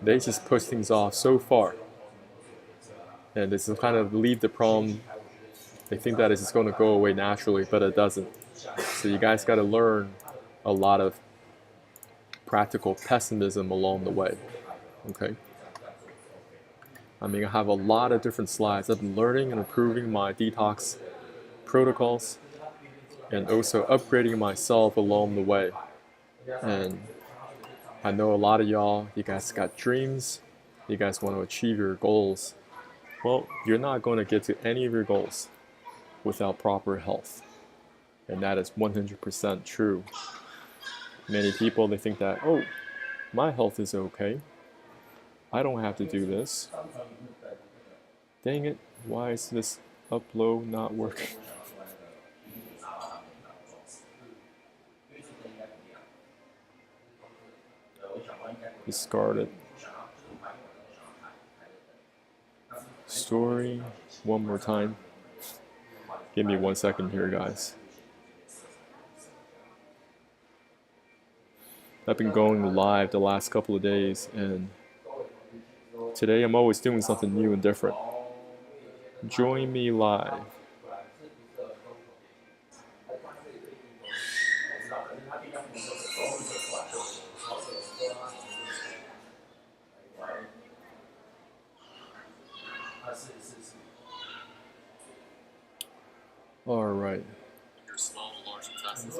They just push things off so far. And it's kind of leave the problem. They think that it's just going to go away naturally, but it doesn't. So you guys got to learn a lot of practical pessimism along the way. Okay? I mean, I have a lot of different slides. I've been learning and improving my detox protocols and also upgrading myself along the way. And I know a lot of y'all, you guys got dreams, you guys want to achieve your goals. Well, you're not going to get to any of your goals without proper health. And that is 100% true. Many people, they think that, oh, my health is okay. I don't have to do this. Dang it, why is this upload not working? Discarded. Story, one more time. Give me 1 second here, guys. I've been going live the last couple of days, and today I'm always doing something new and different. Join me live. All right. Your small and large intestines.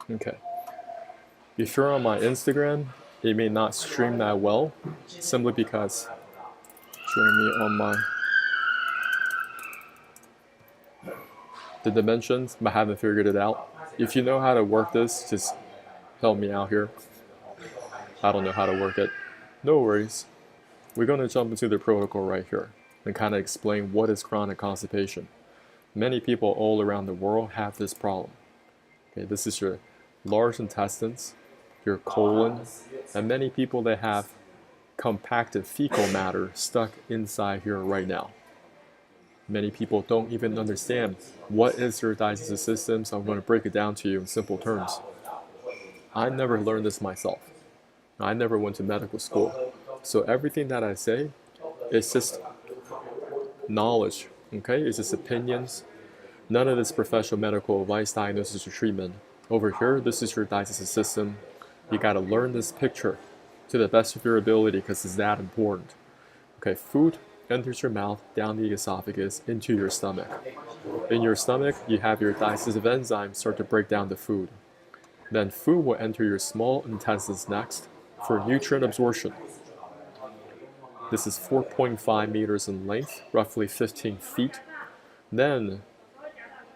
Okay. If you're on my Instagram, it may not stream that well, simply because join me on the dimensions, but I haven't figured it out. If you know how to work this, just help me out here. I don't know how to work it. No worries. We're going to jump into the protocol right here and kind of explain what is chronic constipation. Many people all around the world have this problem. Okay, this is your large intestines, your colon, and many people that have compacted fecal matter stuck inside here right now. Many people don't even understand what is your digestive system, so I'm going to break it down to you in simple terms. I never learned this myself. I never went to medical school. So everything that I say is just knowledge, okay? It's just opinions. None of this professional medical advice, diagnosis, or treatment. Over here, this is your digestive system. You got to learn this picture to the best of your ability because it's that important. Okay, food enters your mouth, down the esophagus, into your stomach. In your stomach, you have your digestive enzymes start to break down the food. Then food will enter your small intestines next for nutrient absorption. This is 4.5 meters in length, roughly 15 feet. Then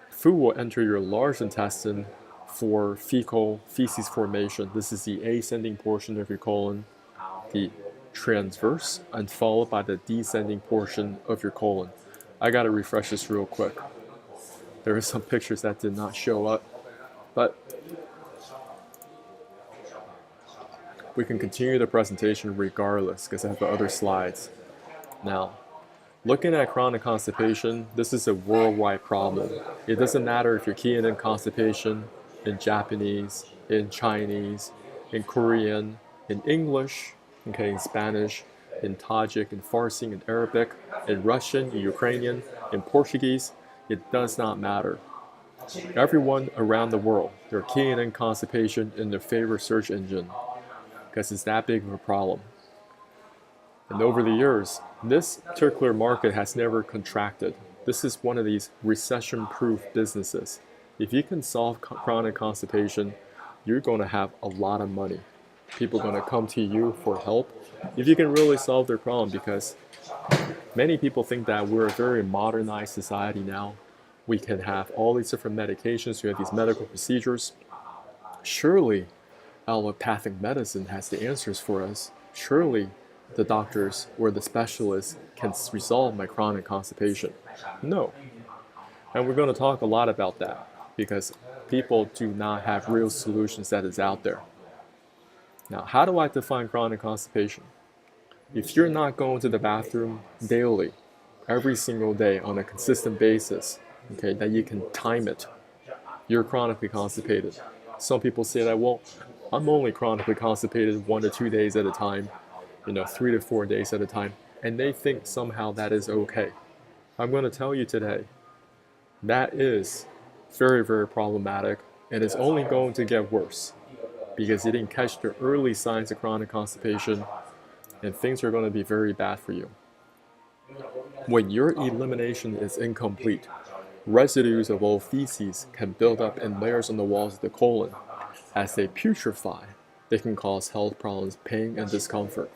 food will enter your large intestine for fecal feces formation. This is the ascending portion of your colon, the transverse, and followed by the descending portion of your colon. I gotta refresh this real quick. There are some pictures that did not show up, but we can continue the presentation regardless because I have the other slides. Now, looking at chronic constipation, this is a worldwide problem. It doesn't matter if you're keying in constipation in Japanese, in Chinese, in Korean, in English, okay, in Spanish, in Tajik, in Farsi, in Arabic, in Russian, in Ukrainian, in Portuguese. It does not matter. Everyone around the world, they're keying in constipation in their favorite search engine because it's that big of a problem. And over the years, this particular market has never contracted. This is one of these recession-proof businesses. If you can solve chronic constipation, you're going to have a lot of money. People are going to come to you for help if you can really solve their problem, because many people think that we're a very modernized society now. We can have all these different medications, we have these medical procedures. Surely allopathic medicine has the answers for us. Surely the doctors or the specialists can resolve my chronic constipation. No. And we're going to talk a lot about that because people do not have real solutions that is out there. Now, how do I define chronic constipation? If you're not going to the bathroom daily, every single day on a consistent basis, okay, that you can time it, you're chronically constipated. Some people say that, well, I'm only chronically constipated 1 to 2 days at a time, 3 to 4 days at a time, and they think somehow that is okay. I'm going to tell you today, that is very, very problematic, and it's only going to get worse because you didn't catch the early signs of chronic constipation, and things are going to be very bad for you. When your elimination is incomplete, residues of old feces can build up in layers on the walls of the colon. As they putrefy, they can cause health problems, pain, and discomfort.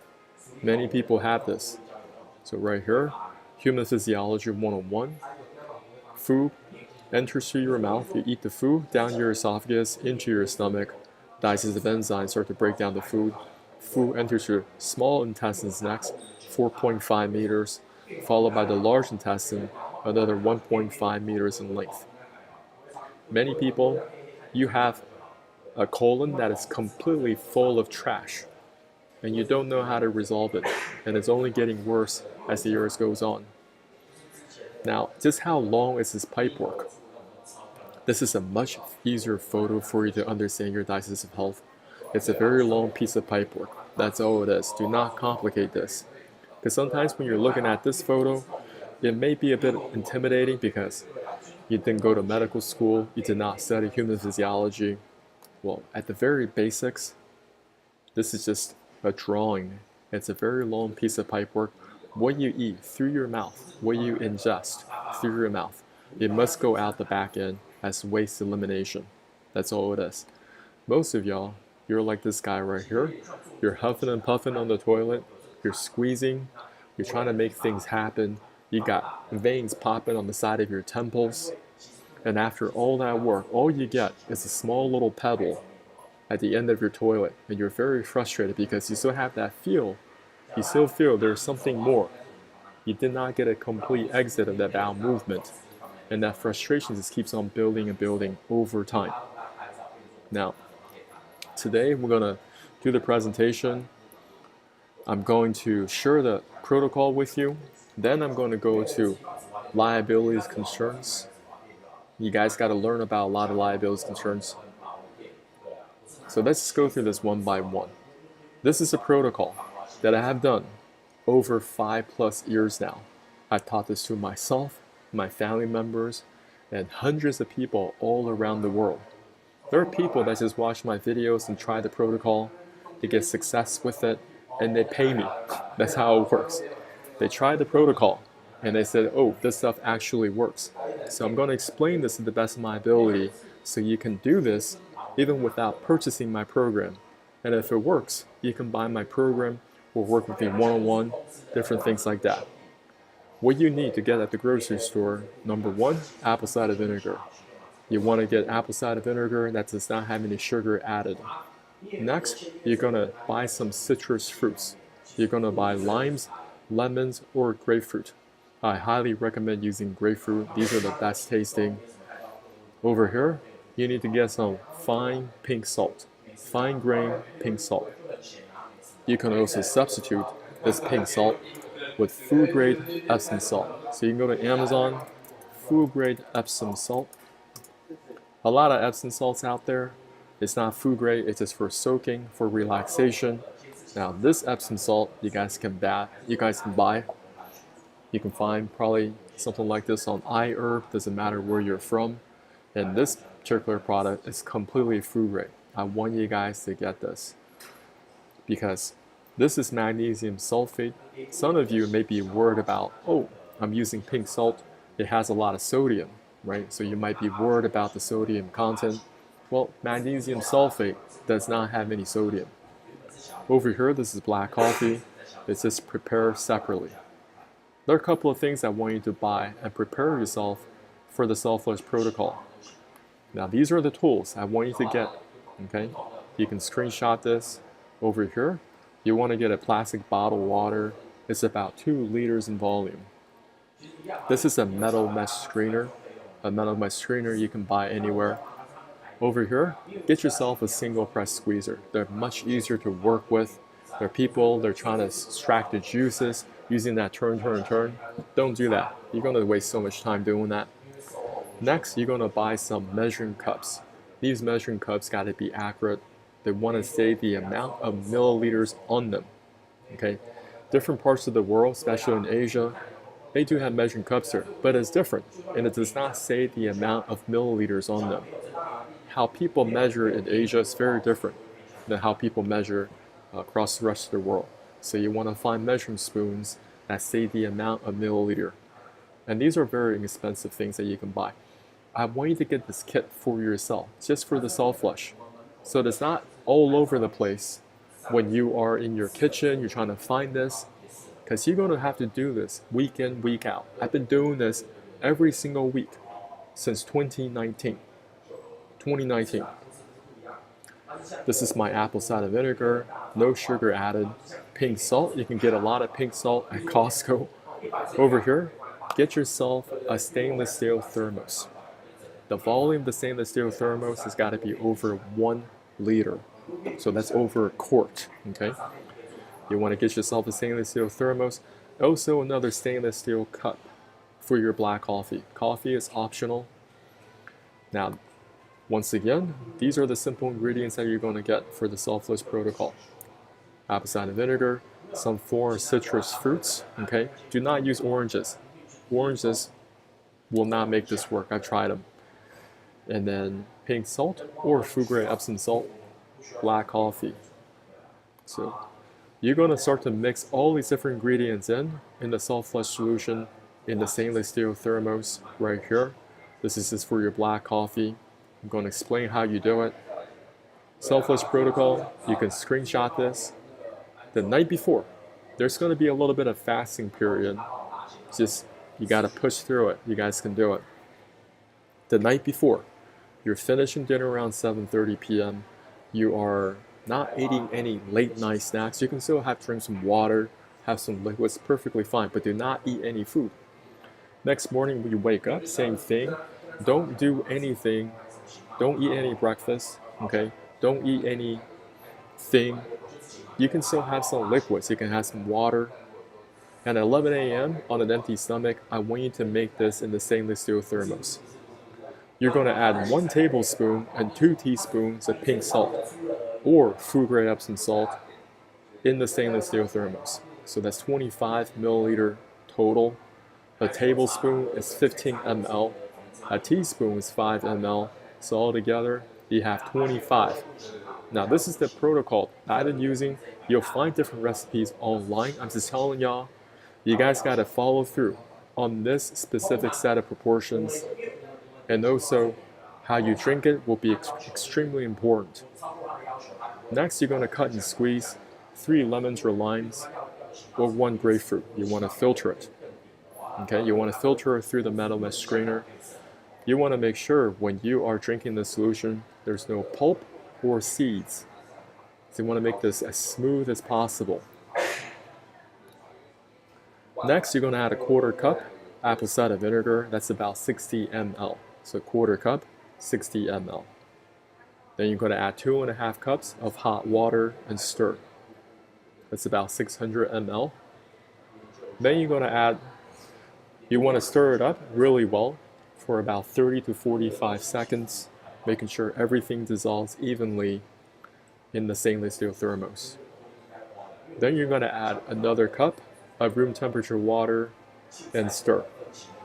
Many people have this. So right here, Human Physiology 101, food enters through your mouth. You eat the food down your esophagus, into your stomach. Digestive enzymes start to break down the food. Food enters your small intestines next, 4.5 meters, followed by the large intestine, another 1.5 meters in length. Many people, you have a colon that is completely full of trash, and you don't know how to resolve it, and it's only getting worse as the years goes on. Now, just how long is this pipe work? This is a much easier photo for you to understand your digestive health. It's a very long piece of pipe work. That's all it is. Do not complicate this. Because sometimes when you're looking at this photo, it may be a bit intimidating because you didn't go to medical school, you did not study human physiology. Well, at the very basics, this is just a drawing. It's a very long piece of pipework. What you eat through your mouth, what you ingest through your mouth, it must go out the back end as waste elimination. That's all it is. Most of y'all, you're like this guy right here. You're huffing and puffing on the toilet. You're squeezing. You're trying to make things happen. You got veins popping on the side of your temples. And after all that work, all you get is a small little pebble at the end of your toilet. And you're very frustrated because you still have that feel. You still feel there's something more. You did not get a complete exit of that bowel movement. And that frustration just keeps on building and building over time. Now, today we're going to do the presentation. I'm going to share the protocol with you. Then I'm going to go to liabilities concerns. You guys got to learn about a lot of liabilities concerns. So let's just go through this one by one. This is a protocol that I have done over 5+ years now. I've taught this to myself, my family members, and hundreds of people all around the world. There are people that just watch my videos and try the protocol, they get success with it, and they pay me. That's how it works. They try the protocol, and they said, oh, this stuff actually works. So I'm going to explain this to the best of my ability so you can do this even without purchasing my program. And if it works, you can buy my program or work with me one-on-one, different things like that. What you need to get at the grocery store, number one, apple cider vinegar. You want to get apple cider vinegar that does not have any sugar added. Next, you're going to buy some citrus fruits. You're going to buy limes, lemons, or grapefruit. I highly recommend using grapefruit. These are the best tasting. Over here, you need to get some fine pink salt, fine grain pink salt. You can also substitute this pink salt with food grade Epsom salt. So you can go to Amazon, food grade Epsom salt. A lot of Epsom salts out there. It's not food grade, it's just for soaking, for relaxation. Now this Epsom salt you guys can buy. You can find probably something like this on iHerb, doesn't matter where you're from. And this particular product is completely food grade. I want you guys to get this because this is magnesium sulfate. Some of you may be worried about, oh, I'm using pink salt. It has a lot of sodium, right? So you might be worried about the sodium content. Well, magnesium sulfate does not have any sodium. Over here, this is black coffee. It's just prepared separately. There are a couple of things I want you to buy and prepare yourself for the self-flush protocol. Now, these are the tools I want you to get, okay? You can screenshot this. Over here, you want to get a plastic bottle of water. It's about 2 liters in volume. This is a metal mesh screener. A metal mesh screener you can buy anywhere. Over here, get yourself a single press squeezer. They're much easier to work with. There are people, they're trying to extract the juices using that turn. Don't do that. You're going to waste so much time doing that. Next, you're going to buy some measuring cups. These measuring cups got to be accurate. They want to say the amount of milliliters on them. Okay, different parts of the world, especially in Asia, they do have measuring cups here, but it's different, and it does not say the amount of milliliters on them. How people measure in Asia is very different than how people measure across the rest of the world. So you want to find measuring spoons that say the amount of milliliter. And these are very inexpensive things that you can buy. I want you to get this kit for yourself, just for the soft flush. So it's not all over the place when you are in your kitchen, you're trying to find this, because you're going to have to do this week in, week out. I've been doing this every single week since 2019. This is my apple cider vinegar, no sugar added. Pink salt, you can get a lot of pink salt at Costco. Over here, get yourself a stainless steel thermos. The volume of the stainless steel thermos has got to be over 1 liter. So that's over a quart, okay? You want to get yourself a stainless steel thermos. Also another stainless steel cup for your black coffee. Coffee is optional. Now, once again, these are the simple ingredients that you're going to get for the soft flush protocol. Apple cider vinegar, some 4 citrus fruits, okay? Do not use oranges. Oranges will not make this work. I've tried them. And then pink salt or food grade Epsom salt, black coffee. So you're going to start to mix all these different ingredients in the soft flush solution in the stainless steel thermos right here. This is just for your black coffee. I'm going to explain how you do it. Soft flush protocol, you can screenshot this. The night before, there's going to be a little bit of fasting period. Just, you got to push through it. You guys can do it. The night before, you're finishing dinner around 7:30 p.m. You are not eating any late night snacks. You can still drink some water, have some liquids, perfectly fine, but do not eat any food. Next morning when you wake up, same thing. Don't do anything. Don't eat any breakfast, okay? Don't eat anything. You can still have some liquids. You can have some water. And at 11 a.m. on an empty stomach, I want you to make this in the stainless steel thermos. You're going to add 1 tablespoon and 2 teaspoons of pink salt or food grade Epsom salt in the stainless steel thermos. So that's 25 milliliter total. A tablespoon is 15 ml. A teaspoon is 5 ml. So altogether, you have 25. Now this is the protocol I've been using. You'll find different recipes online. I'm just telling y'all, you guys got to follow through on this specific set of proportions. And also, how you drink it will be extremely important. Next, you're going to cut and squeeze 3 lemons or limes or 1 grapefruit. You want to filter it. Okay, you want to filter it through the metal mesh screener. You want to make sure when you are drinking the solution, there's no pulp or seeds. So you want to make this as smooth as possible. Next, you're going to add a 1/4 cup apple cider vinegar. That's about 60 ml. So 1/4 cup, 60 ml. Then you're going to add 2.5 cups of hot water and stir. That's about 600 ml. Then you're going to add, you want to stir it up really well for about 30 to 45 seconds, making sure everything dissolves evenly in the stainless steel thermos. Then you're going to add another cup of room temperature water and stir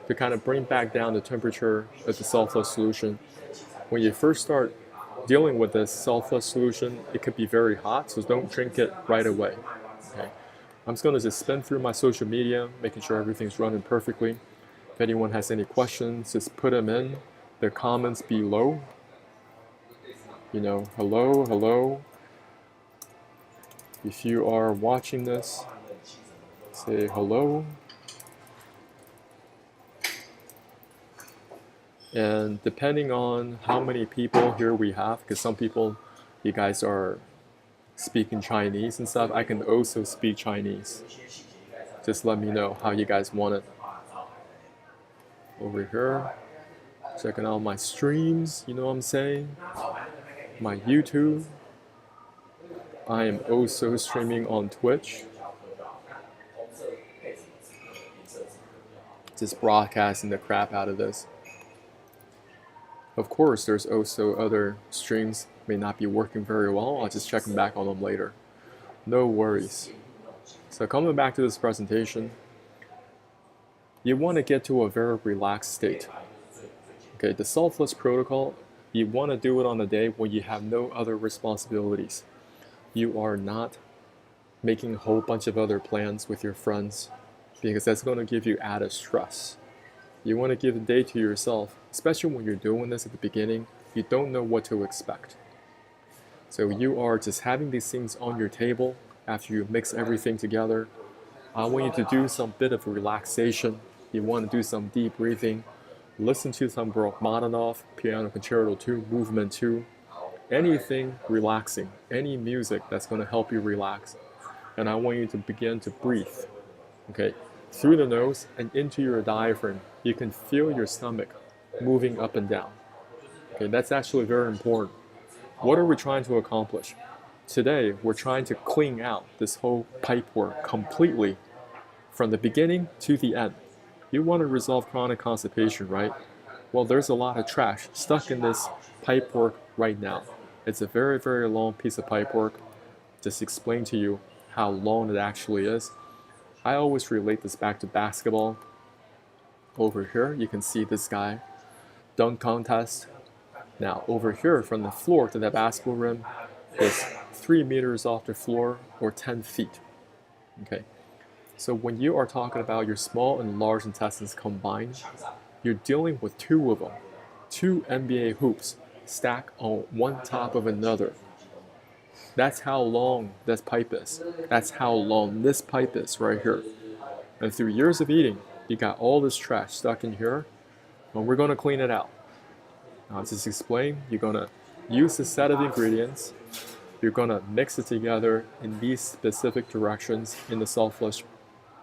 to kind of bring back down the temperature of the soft flush solution. When you first start dealing with this soft flush solution, it could be very hot, so don't drink it right away. Okay. I'm just going to just spin through my social media, making sure everything's running perfectly. If anyone has any questions, just put them in the comments below. You know, hello. If you are watching this, say hello. And depending on how many people here we have, because some people, you guys are speaking Chinese and stuff, I can also speak Chinese. Just let me know how you guys want it. Over here, checking out my streams, you know what I'm saying? My YouTube. I am also streaming on Twitch. Just broadcasting the crap out of this. Of course, there's also other streams may not be working very well. I'll just check back on them later. No worries. So coming back to this presentation, you want to get to a very relaxed state. Okay, the selfless protocol, you want to do it on a day when you have no other responsibilities. You are not making a whole bunch of other plans with your friends because that's going to give you added stress. You want to give a day to yourself, especially when you're doing this at the beginning. You don't know what to expect. So you are just having these things on your table after you mix everything together. I want you to do some bit of relaxation. You want to do some deep breathing. Listen to some Rachmaninoff, Piano Concerto 2, Movement 2. Anything relaxing, any music that's going to help you relax. And I want you to begin to breathe, okay, through the nose and into your diaphragm. You can feel your stomach moving up and down. Okay, that's actually very important. What are we trying to accomplish? Today, we're trying to clean out this whole pipework completely from the beginning to the end. You want to resolve chronic constipation, right? Well, there's a lot of trash stuck in this pipework right now. It's a very, very long piece of pipework. Just explain to you how long it actually is. I always relate this back to basketball. Over here, you can see this guy, dunk contest. Now, over here, from the floor to the basketball rim is 3 meters off the floor or 10 feet. Okay, so when you are talking about your small and large intestines combined, you're dealing with two of them, two NBA hoops stacked on one top of another. That's how long this pipe is. That's how long this pipe is right here. And through years of eating, you got all this trash stuck in here, and we're going to clean it out. Now, to just explain, you're going to use a set of ingredients. You're going to mix it together in these specific directions in the selfless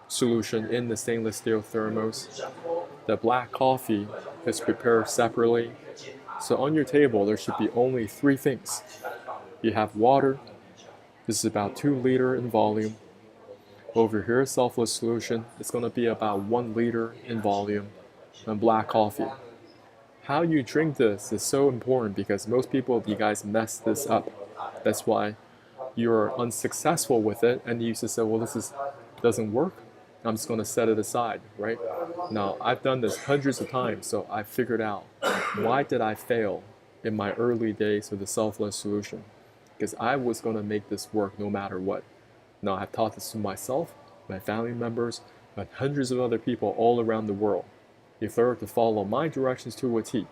solution in the stainless steel thermos. The black coffee is prepared separately. So on your table, there should be only 3 things. You have water. This is about 2 liters in volume. Over here, selfless solution, it's going to be about 1 liter in volume. And black coffee. How you drink this is so important because most people, you guys mess this up. That's why you're unsuccessful with it, and you just say, well, this doesn't work. I'm just going to set it aside, right? Now, I've done this hundreds of times, so I figured out why did I fail in my early days with the selfless solution? Because I was going to make this work no matter what. Now, I've taught this to myself, my family members, and hundreds of other people all around the world. If they were to follow my directions to a T,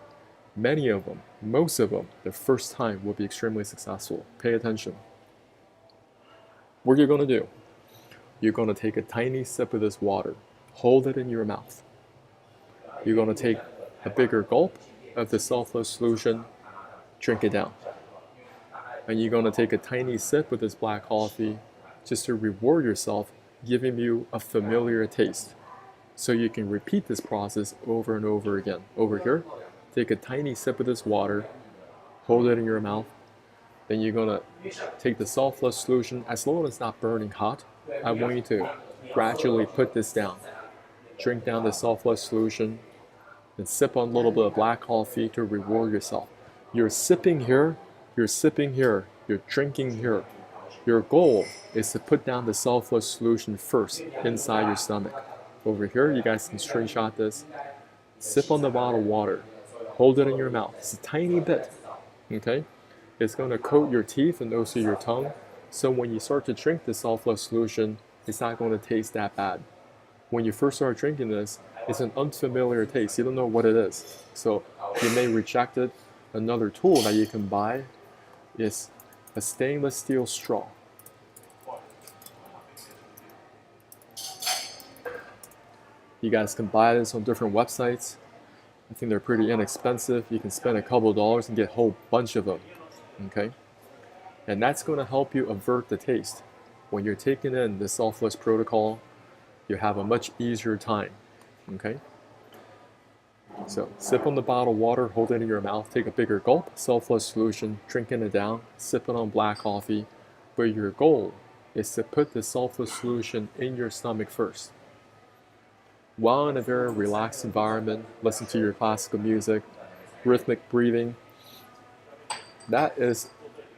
many of them, most of them, the first time will be extremely successful. Pay attention. What you're going to do, you're going to take a tiny sip of this water, hold it in your mouth. You're going to take a bigger gulp of the selfless solution, drink it down. And you're going to take a tiny sip of this black coffee just to reward yourself, giving you a familiar taste. So you can repeat this process over and over again. Over here, take a tiny sip of this water, hold it in your mouth. Then you're going to take the selfless solution. As long as it's not burning hot, I want you to gradually put this down. Drink down the selfless solution, and sip on a little bit of black coffee to reward yourself. You're sipping here, you're sipping here, you're drinking here. Your goal is to put down the selfless solution first inside your stomach. Over here, you guys can screenshot this. Sip on the bottled water. Hold it in your mouth. It's a tiny bit, okay? It's going to coat your teeth and also your tongue. So when you start to drink the selfless solution, it's not going to taste that bad. When you first start drinking this, it's an unfamiliar taste. You don't know what it is. So you may reject it. Another tool that you can buy is a stainless steel straw. You guys can buy this on different websites. I think they're pretty inexpensive. You can spend a couple of dollars and get a whole bunch of them, okay? And that's going to help you avert the taste. When you're taking in the selfless protocol, you have a much easier time, okay? So sip on the bottled water, hold it in your mouth, take a bigger gulp, selfless solution, drinking it down, sip it on black coffee. But your goal is to put the selfless solution in your stomach first. While in a very relaxed environment, listen to your classical music, rhythmic breathing. That is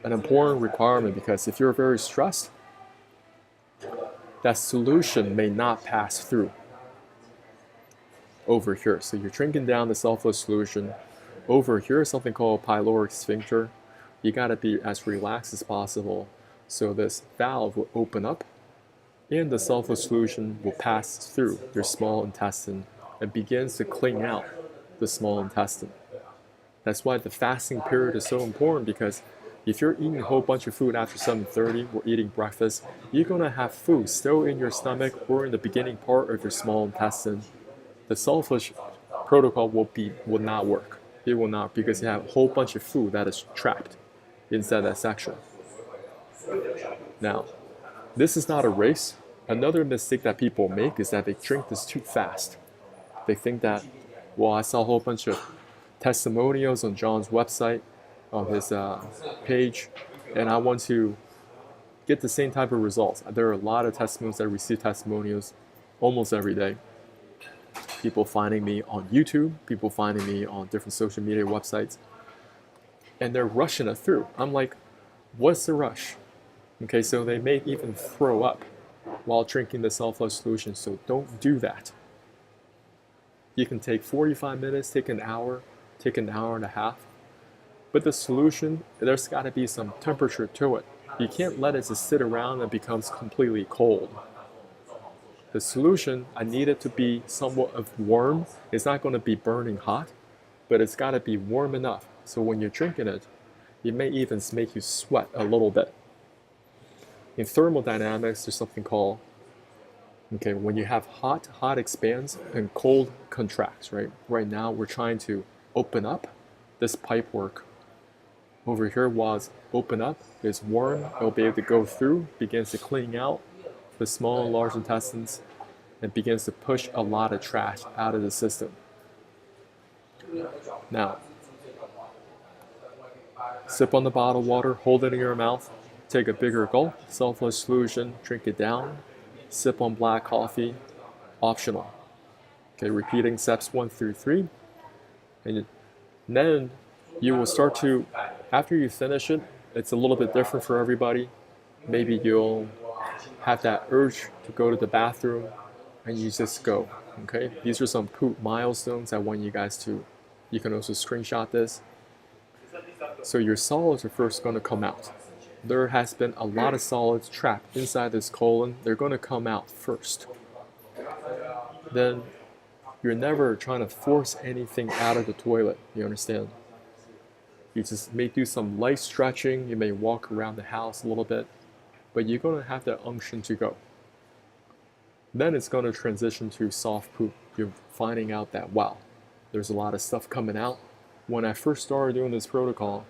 an important requirement because if you're very stressed, that solution may not pass through over here. So you're drinking down the sulfurous solution. Over here is something called pyloric sphincter. You got to be as relaxed as possible so this valve will open up and the sulfurous solution will pass through your small intestine and begins to clean out the small intestine. That's why the fasting period is so important, because if you're eating a whole bunch of food after 7:30 or eating breakfast, you're going to have food still in your stomach or in the beginning part of your small intestine. The sulfurous protocol will not work. It will not, because you have a whole bunch of food that is trapped inside that section. Now, this is not a race. Another mistake that people make is that they drink this too fast. They think that, well, I saw a whole bunch of testimonials on John's website, on his page, and I want to get the same type of results. There are a lot of testimonials that receive testimonials almost every day. People finding me on YouTube, people finding me on different social media websites, and they're rushing it through. I'm like, what's the rush? Okay, so they may even throw up while drinking the sulfurous solution, so don't do that. You can take 45 minutes, take an hour and a half, but the solution, there's got to be some temperature to it. You can't let it just sit around and becomes completely cold. The solution, I need it to be somewhat of warm. It's not going to be burning hot, but it's got to be warm enough. So when you're drinking it, it may even make you sweat a little bit. In thermodynamics, there's something called, okay, when you have hot expands and cold contracts, right? Right now, we're trying to open up this pipework. Over here, while it's open up, it's warm, it'll be able to go through, begins to clean out the small and large intestines, and begins to push a lot of trash out of the system. Now, sip on the bottled water, hold it in your mouth, take a bigger gulp, sulfurous solution, drink it down, sip on black coffee, optional. Okay, repeating steps 1 through 3, and then you will start to, after you finish it, it's a little bit different for everybody. Maybe you'll have that urge to go to the bathroom and you just go. Okay, these are some poop milestones I want you guys to, you can also screenshot this. So your solids are first going to come out. There has been a lot of solids trapped inside this colon. They're going to come out first. Then you're never trying to force anything out of the toilet, you understand? You just may do some light stretching, you may walk around the house a little bit, but you're going to have that unction to go. Then it's going to transition to soft poop. You're finding out that, wow, there's a lot of stuff coming out. When I first started doing this protocol,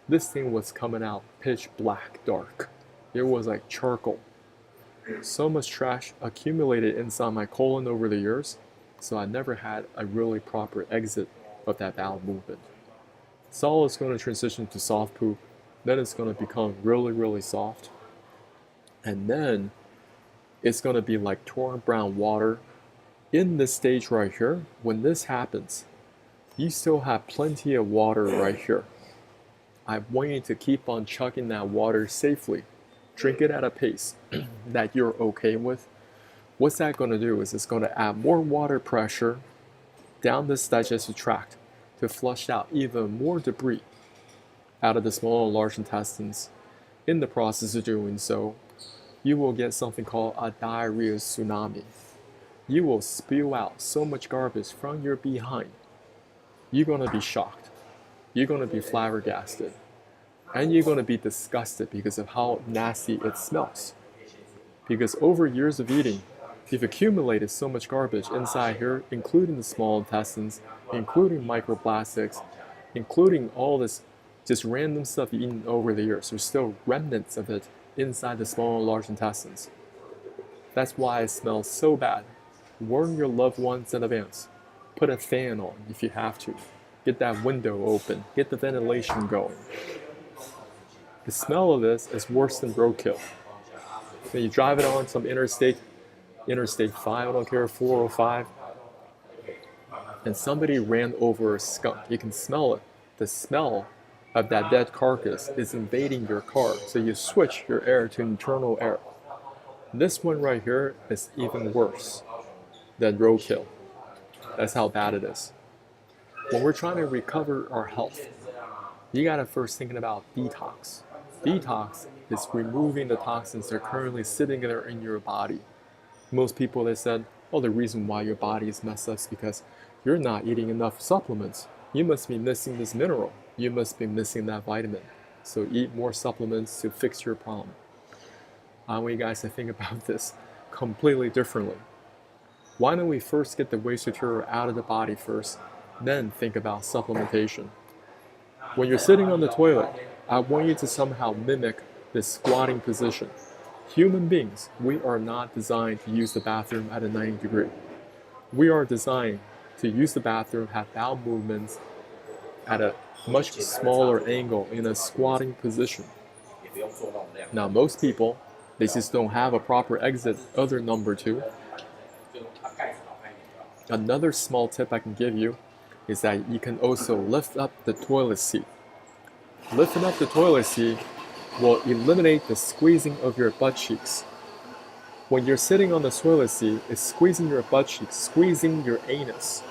this thing was coming out pitch black dark. It was like charcoal. So much trash accumulated inside my colon over the years, so I never had a really proper exit of that bowel movement. Solid is going to transition to soft poop, then it's going to become really, really soft, and then it's going to be like torn brown water. In this stage right here, when this happens, you still have plenty of water right here. I want you to keep on chugging that water safely. Drink it at a pace that you're okay with. What's that going to do is it's going to add more water pressure down this digestive tract to flush out even more debris out of the small and large intestines. In the process of doing so, you will get something called a diarrhea tsunami. You will spew out so much garbage from your behind. You're going to be shocked. You're going to be flabbergasted. And you're going to be disgusted because of how nasty it smells. Because over years of eating, you've accumulated so much garbage inside here, including the small intestines, including microplastics, including all this just random stuff you've eaten over the years. There's still remnants of it inside the small and large intestines. That's why it smells so bad. Warn your loved ones in advance. Put a fan on if you have to. Get that window open. Get the ventilation going. The smell of this is worse than roadkill. When you drive it on some interstate 5, I don't care, 405, and somebody ran over a skunk. You can smell it. The smell of that dead carcass is invading your car, so you switch your air to internal air. This one right here is even worse than roadkill. That's how bad it is. When we're trying to recover our health, you gotta first thinking about detox. Detox is removing the toxins that are currently sitting there in your body. Most people, they said, oh, the reason why your body is messed up is because you're not eating enough supplements. You must be missing this mineral. You must be missing that vitamin. So eat more supplements to fix your problem. I want you guys to think about this completely differently. Why don't we first get the waste material out of the body first, then think about supplementation. When you're sitting on the toilet, I want you to somehow mimic this squatting position. Human beings, we are not designed to use the bathroom at a 90 degree. We are designed to use the bathroom, have bowel movements at a much smaller angle in a squatting position. Now, most people, they just don't have a proper exit other number two. Another small tip I can give you is that you can also lift up the toilet seat. Lifting up the toilet seat will eliminate the squeezing of your butt cheeks. When you're sitting on the toilet seat, it's squeezing your butt cheeks, squeezing your anus.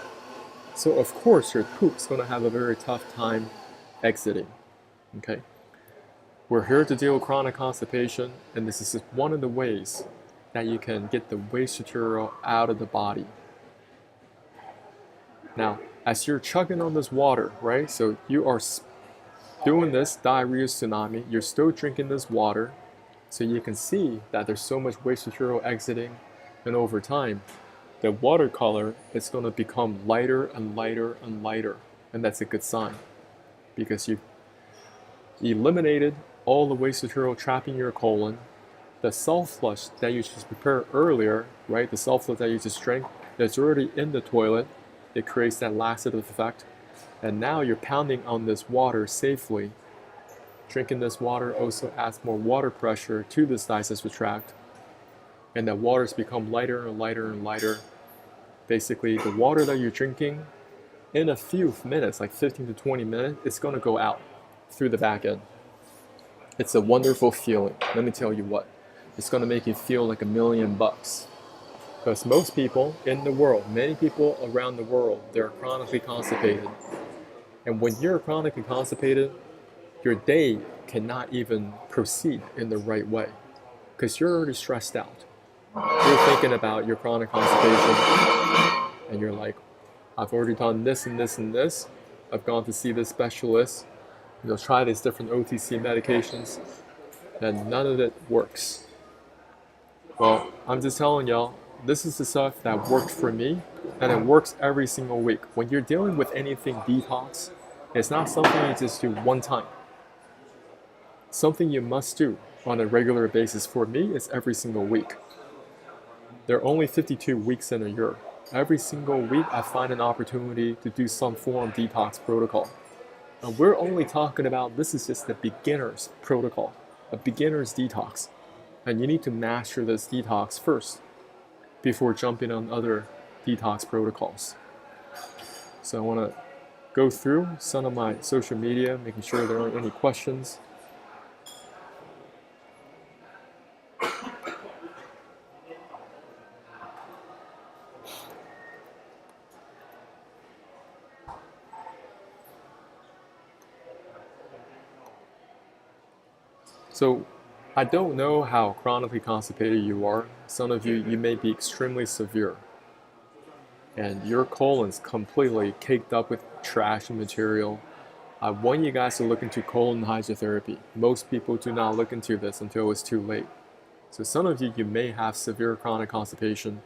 So of course your poop's going to have a very tough time exiting. Okay? We're here to deal with chronic constipation, and this is just one of the ways that you can get the waste material out of the body. Now, as you're chugging on this water, right? So you are doing this diarrhea tsunami, you're still drinking this water, so you can see that there's so much waste material exiting, and over time, the water color is going to become lighter and lighter and lighter, and that's a good sign, because you've eliminated all the waste material trapped in your colon. The self-flush that you just prepared earlier, right? The self-flush that you just drank, that's already in the toilet. It creates that laxative effect. And now you're pounding on this water safely. Drinking this water also adds more water pressure to this digestive tract. And that water's become lighter and lighter and lighter. Basically, the water that you're drinking, in a few minutes, like 15 to 20 minutes, it's going to go out through the back end. It's a wonderful feeling. Let me tell you what. It's going to make you feel like $1,000,000. Because most people in the world, many people around the world, they're chronically constipated. And when you're chronically constipated, your day cannot even proceed in the right way. Because you're already stressed out. You're thinking about your chronic constipation. And you're like, I've already done this and this and this. I've gone to see this specialist. You'll try these different OTC medications. And none of it works. Well, I'm just telling y'all, this is the stuff that worked for me, and it works every single week. When you're dealing with anything detox, it's not something you just do one time. Something you must do on a regular basis. For me, it's every single week. There are only 52 weeks in a year. Every single week, I find an opportunity to do some form of detox protocol. And we're only talking about, this is just the beginner's protocol, a beginner's detox. And you need to master this detox first before jumping on other detox protocols. So I want to go through some of my social media, making sure there aren't any questions. So I don't know how chronically constipated you are. Some of you, you may be extremely severe. And your colon's completely caked up with trash and material. I want you guys to look into colon hydrotherapy. Most people do not look into this until it's too late. So some of you, you may have severe chronic constipation,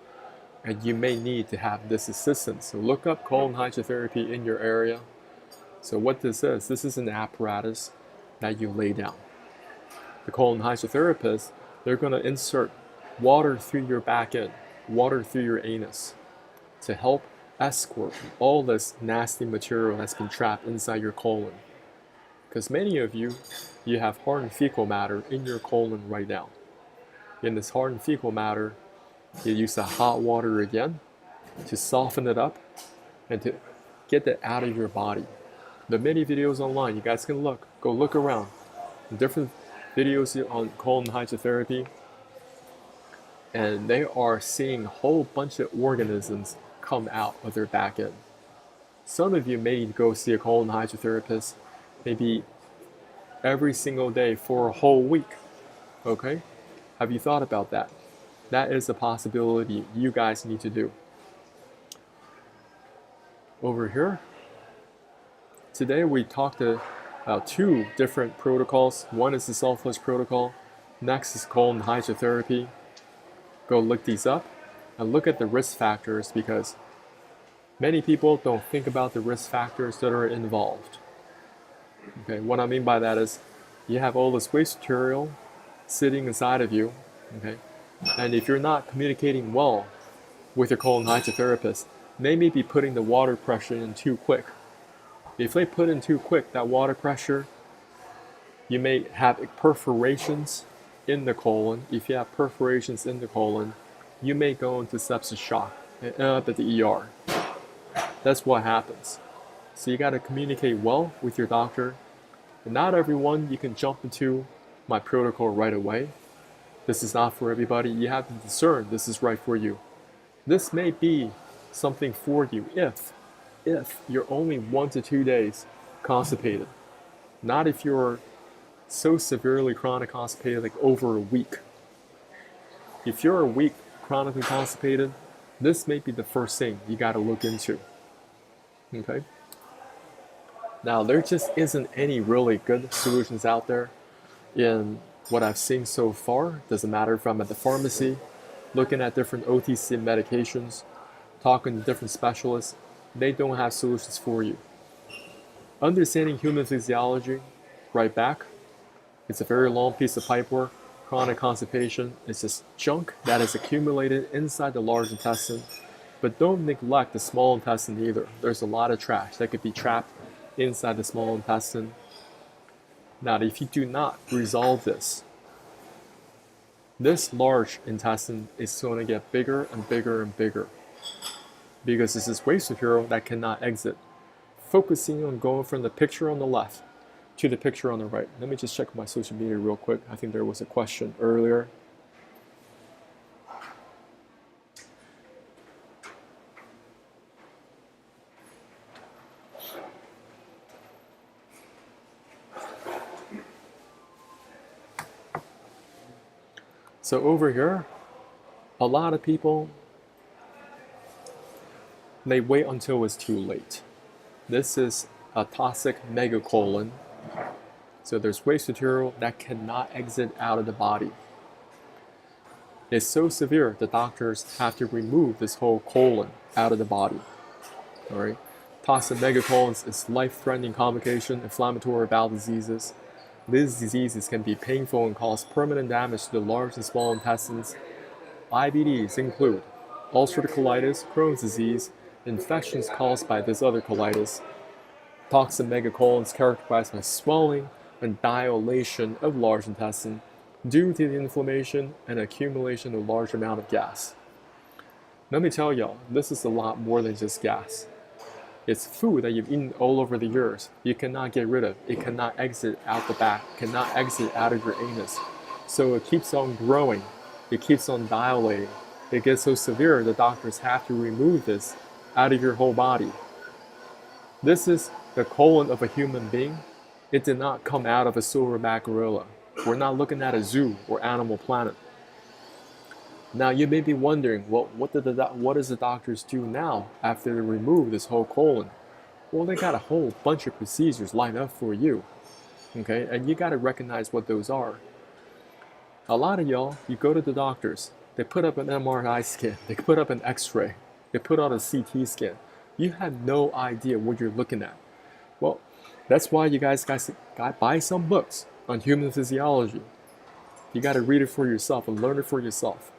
and you may need to have this assistance. So look up colon hydrotherapy in your area. So what this is an apparatus that you lay down. The colon hydrotherapist, they're going to insert water through your back end, water through your anus, to help escort all this nasty material that's been trapped inside your colon. Because many of you, you have hardened fecal matter in your colon right now. In this hardened fecal matter, you use the hot water again to soften it up, and to get that out of your body. The many videos online, you guys can go look around. Different videos on colon hydrotherapy, and they are seeing a whole bunch of organisms come out of their back end. Some of you may go see a colon hydrotherapist maybe every single day for a whole week. Okay? Have you thought about that? That is a possibility you guys need to do. Over here, today we talked about 2 different protocols. One is the self-flush protocol. Next is colon hydrotherapy. Go look these up and look at the risk factors, because many people don't think about the risk factors that are involved. Okay, what I mean by that is you have all this waste material sitting inside of you, okay? And if you're not communicating well with your colon hydrotherapist, they may be putting the water pressure in too quick. If they put in too quick, that water pressure, you may have perforations in the colon. If you have perforations in the colon, you may go into sepsis shock and end up at the ER. That's what happens. So you got to communicate well with your doctor. And not everyone you can jump into my protocol right away. This is not for everybody. You have to discern this is right for you. This may be something for you if you're only 1 to 2 days constipated. Not if you're so severely chronic constipated, like over a week. If you're a week chronically constipated, this may be the first thing you got to look into. Okay? Now, there just isn't any really good solutions out there in what I've seen so far. Doesn't matter if I'm at the pharmacy, looking at different OTC medications, talking to different specialists, they don't have solutions for you. Understanding human physiology, right back. It's a very long piece of pipework. Chronic constipation is just junk that is accumulated inside the large intestine. But don't neglect the small intestine either. There's a lot of trash that could be trapped inside the small intestine. Now, if you do not resolve this large intestine is going to get bigger and bigger and bigger, because this is waste material that cannot exit. Focusing on going from the picture on the left to the picture on the right. Let me just check my social media real quick. I think there was a question earlier. So over here, a lot of people, they wait until it's too late. This is a toxic megacolon. So there's waste material that cannot exit out of the body. It's so severe, the doctors have to remove this whole colon out of the body. All right. Toxic megacolons is life-threatening complication, inflammatory bowel diseases. These diseases can be painful and cause permanent damage to the large and small intestines. IBDs include ulcerative colitis, Crohn's disease, infections caused by this other colitis. Toxic megacolons characterized by swelling and dilation of large intestine due to the inflammation and accumulation of large amount of gas. Let me tell y'all, this is a lot more than just gas. It's food that you've eaten all over the years. You cannot get rid of. It cannot exit out the back, cannot exit out of your anus. So it keeps on growing. It keeps on dilating. It gets so severe the doctors have to remove this out of your whole body. This is the colon of a human being. It did not come out of a silverback gorilla. We're not looking at a zoo or Animal Planet. Now you may be wondering, well, what does the doctors do now after they remove this whole colon? Well, they got a whole bunch of procedures lined up for you, okay? And you got to recognize what those are. A lot of y'all, you go to the doctors, they put up an MRI scan, they put up an X-ray, they put out a CT scan. You have no idea what you're looking at. Well, that's why you guys got to buy some books on human physiology. You got to read it for yourself and learn it for yourself.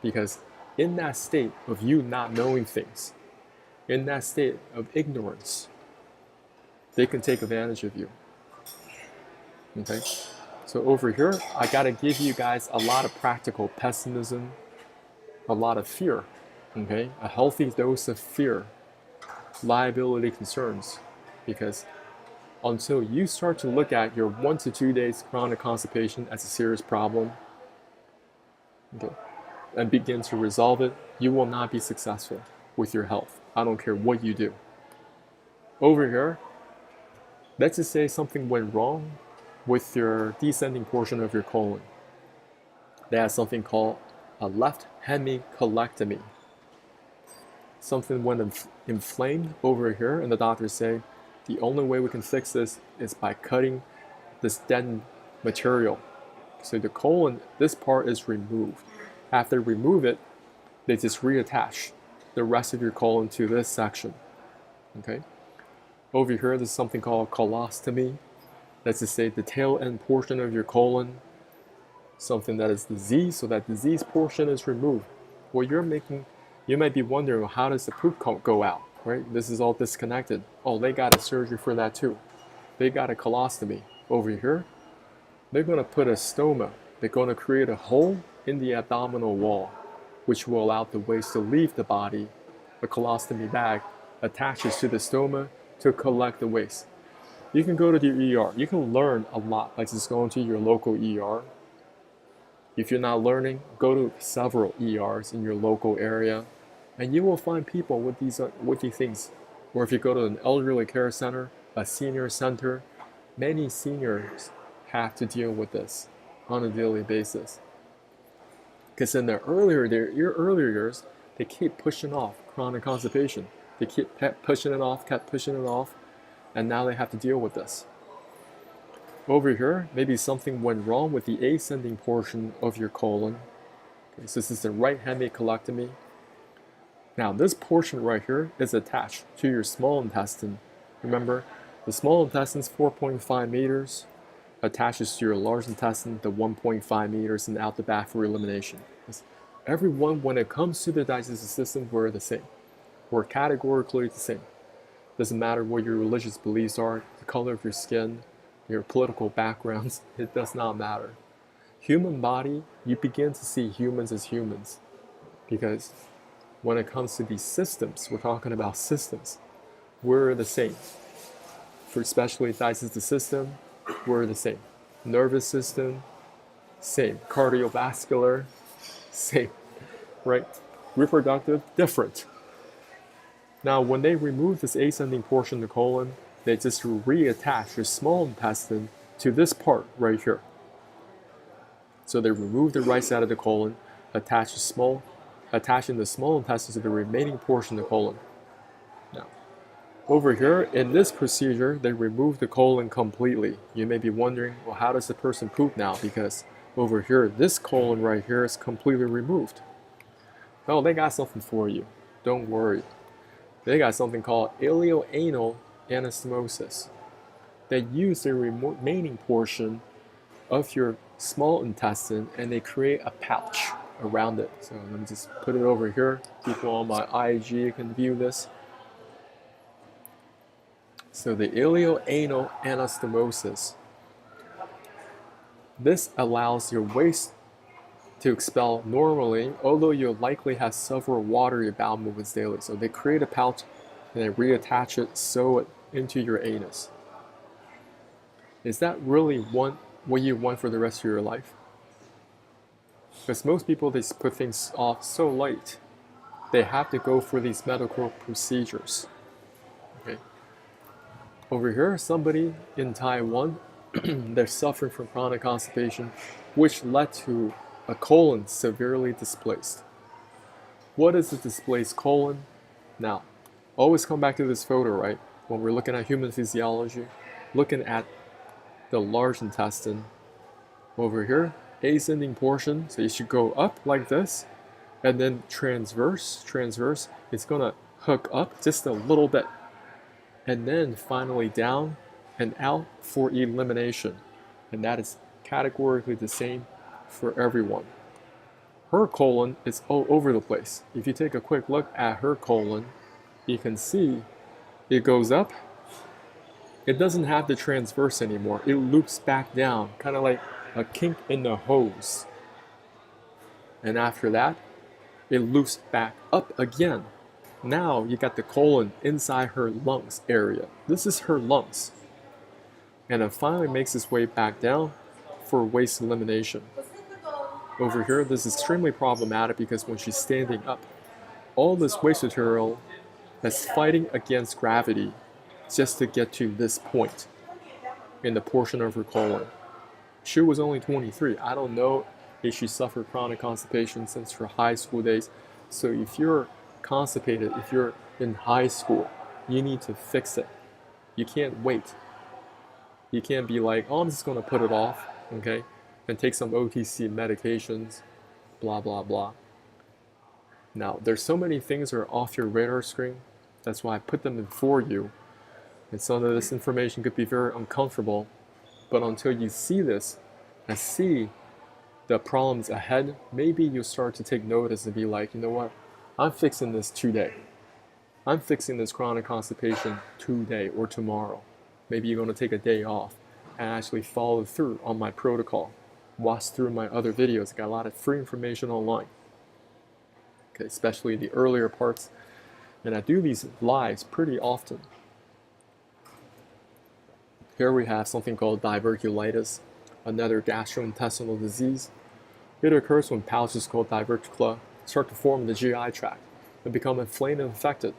Because in that state of you not knowing things, in that state of ignorance, they can take advantage of you. Okay? So over here, I got to give you guys a lot of practical pessimism, a lot of fear. Okay? A healthy dose of fear. liability concerns, because until you start to look at your 1 to 2 days chronic constipation as a serious problem, okay, and begin to resolve it, you will not be successful with your health. I don't care what you do. Over here, let's just say something went wrong with your descending portion of your colon. They have something called a left hemicolectomy. Something went inflamed over here, and the doctors say the only way we can fix this is by cutting this dead material. So the colon, this part is removed. After they remove it, they just reattach the rest of your colon to this section. Okay. Over here, there's something called colostomy. Let's just say the tail end portion of your colon, something that is diseased, so that disease portion is removed. Well, you might be wondering, well, how does the poop go out, right? This is all disconnected. Oh, they got a surgery for that too. They got a colostomy. Over here, they're going to put a stoma. They're going to create a hole in the abdominal wall, which will allow the waste to leave the body. A colostomy bag attaches to the stoma to collect the waste. You can go to the ER. You can learn a lot by just going to your local ER. If you're not learning, go to several ERs in your local area, and you will find people with these things. Or if you go to an elderly care center, a senior center, many seniors have to deal with this on a daily basis. Because in their earlier years, they keep pushing off chronic constipation. They kept pushing it off, and now they have to deal with this. Over here, maybe something went wrong with the ascending portion of your colon. Okay, so this is the right hemicolectomy. Now, this portion right here is attached to your small intestine. Remember, the small intestine is 4.5 meters, attaches to your large intestine, the 1.5 meters, and out the back for elimination. Everyone, when it comes to the digestive system, we're the same. We're categorically the same. Doesn't matter what your religious beliefs are, the color of your skin, your political backgrounds, it does not matter. Human body, you begin to see humans as humans. Because when it comes to these systems, we're talking about systems, we're the same. For especially digestive system, we're the same. Nervous system, same. Cardiovascular, same. Right? Reproductive, different. Now, when they remove this ascending portion of the colon, they just reattach your small intestine to this part right here. So they remove the right side of the colon, attaching the small intestine to the remaining portion of the colon. Now, over here, in this procedure, they remove the colon completely. You may be wondering, well, how does the person poop now? Because over here, this colon right here is completely removed. Well, they got something for you. Don't worry. They got something called ileoanal anastomosis. They use the remaining portion of your small intestine and they create a pouch around it. So let me just put it over here. People on my IG can view this. So the ileoanal anastomosis. This allows your waste to expel normally, although you'll likely have several watery bowel movements daily. So they create a pouch and they reattach it, sew it into your anus. Is that really what you want for the rest of your life? Because most people, they put things off so late. They have to go for these medical procedures. Okay. Over here, somebody in Taiwan, they're suffering from chronic constipation, which led to a colon severely displaced. What is a displaced colon? Now, always come back to this photo, right? When we're looking at human physiology, looking at the large intestine. Over here, ascending portion, so you should go up like this, and then transverse, it's gonna hook up just a little bit, and then finally down and out for elimination. And that is categorically the same for everyone. Her colon is all over the place. If you take a quick look at her colon, you can see it goes up. It doesn't have the transverse anymore. It loops back down, kind of like a kink in the hose. And after that, it loops back up again. Now you got the colon inside her lungs area. This is her lungs. And it finally makes its way back down for waste elimination. Over here, this is extremely problematic because when she's standing up, all this waste material that's fighting against gravity just to get to this point in the portion of her colon. She was only 23. I don't know if she suffered chronic constipation since her high school days. So if you're constipated, if you're in high school, you need to fix it. You can't wait. You can't be like, oh, I'm just going to put it off, okay, and take some OTC medications, blah, blah, blah. Now, there's so many things that are off your radar screen. That's why I put them in for you. And some of this information could be very uncomfortable, but until you see this and see the problems ahead, maybe you'll start to take notice and be like, you know what, I'm fixing this today. I'm fixing this chronic constipation today or tomorrow. Maybe you're going to take a day off and actually follow through on my protocol. Watch through my other videos. I got a lot of free information online. Okay, especially the earlier parts. And I do these lives pretty often. Here we have something called diverticulitis, another gastrointestinal disease. It occurs when pouches called diverticula start to form in the GI tract and become inflamed and infected.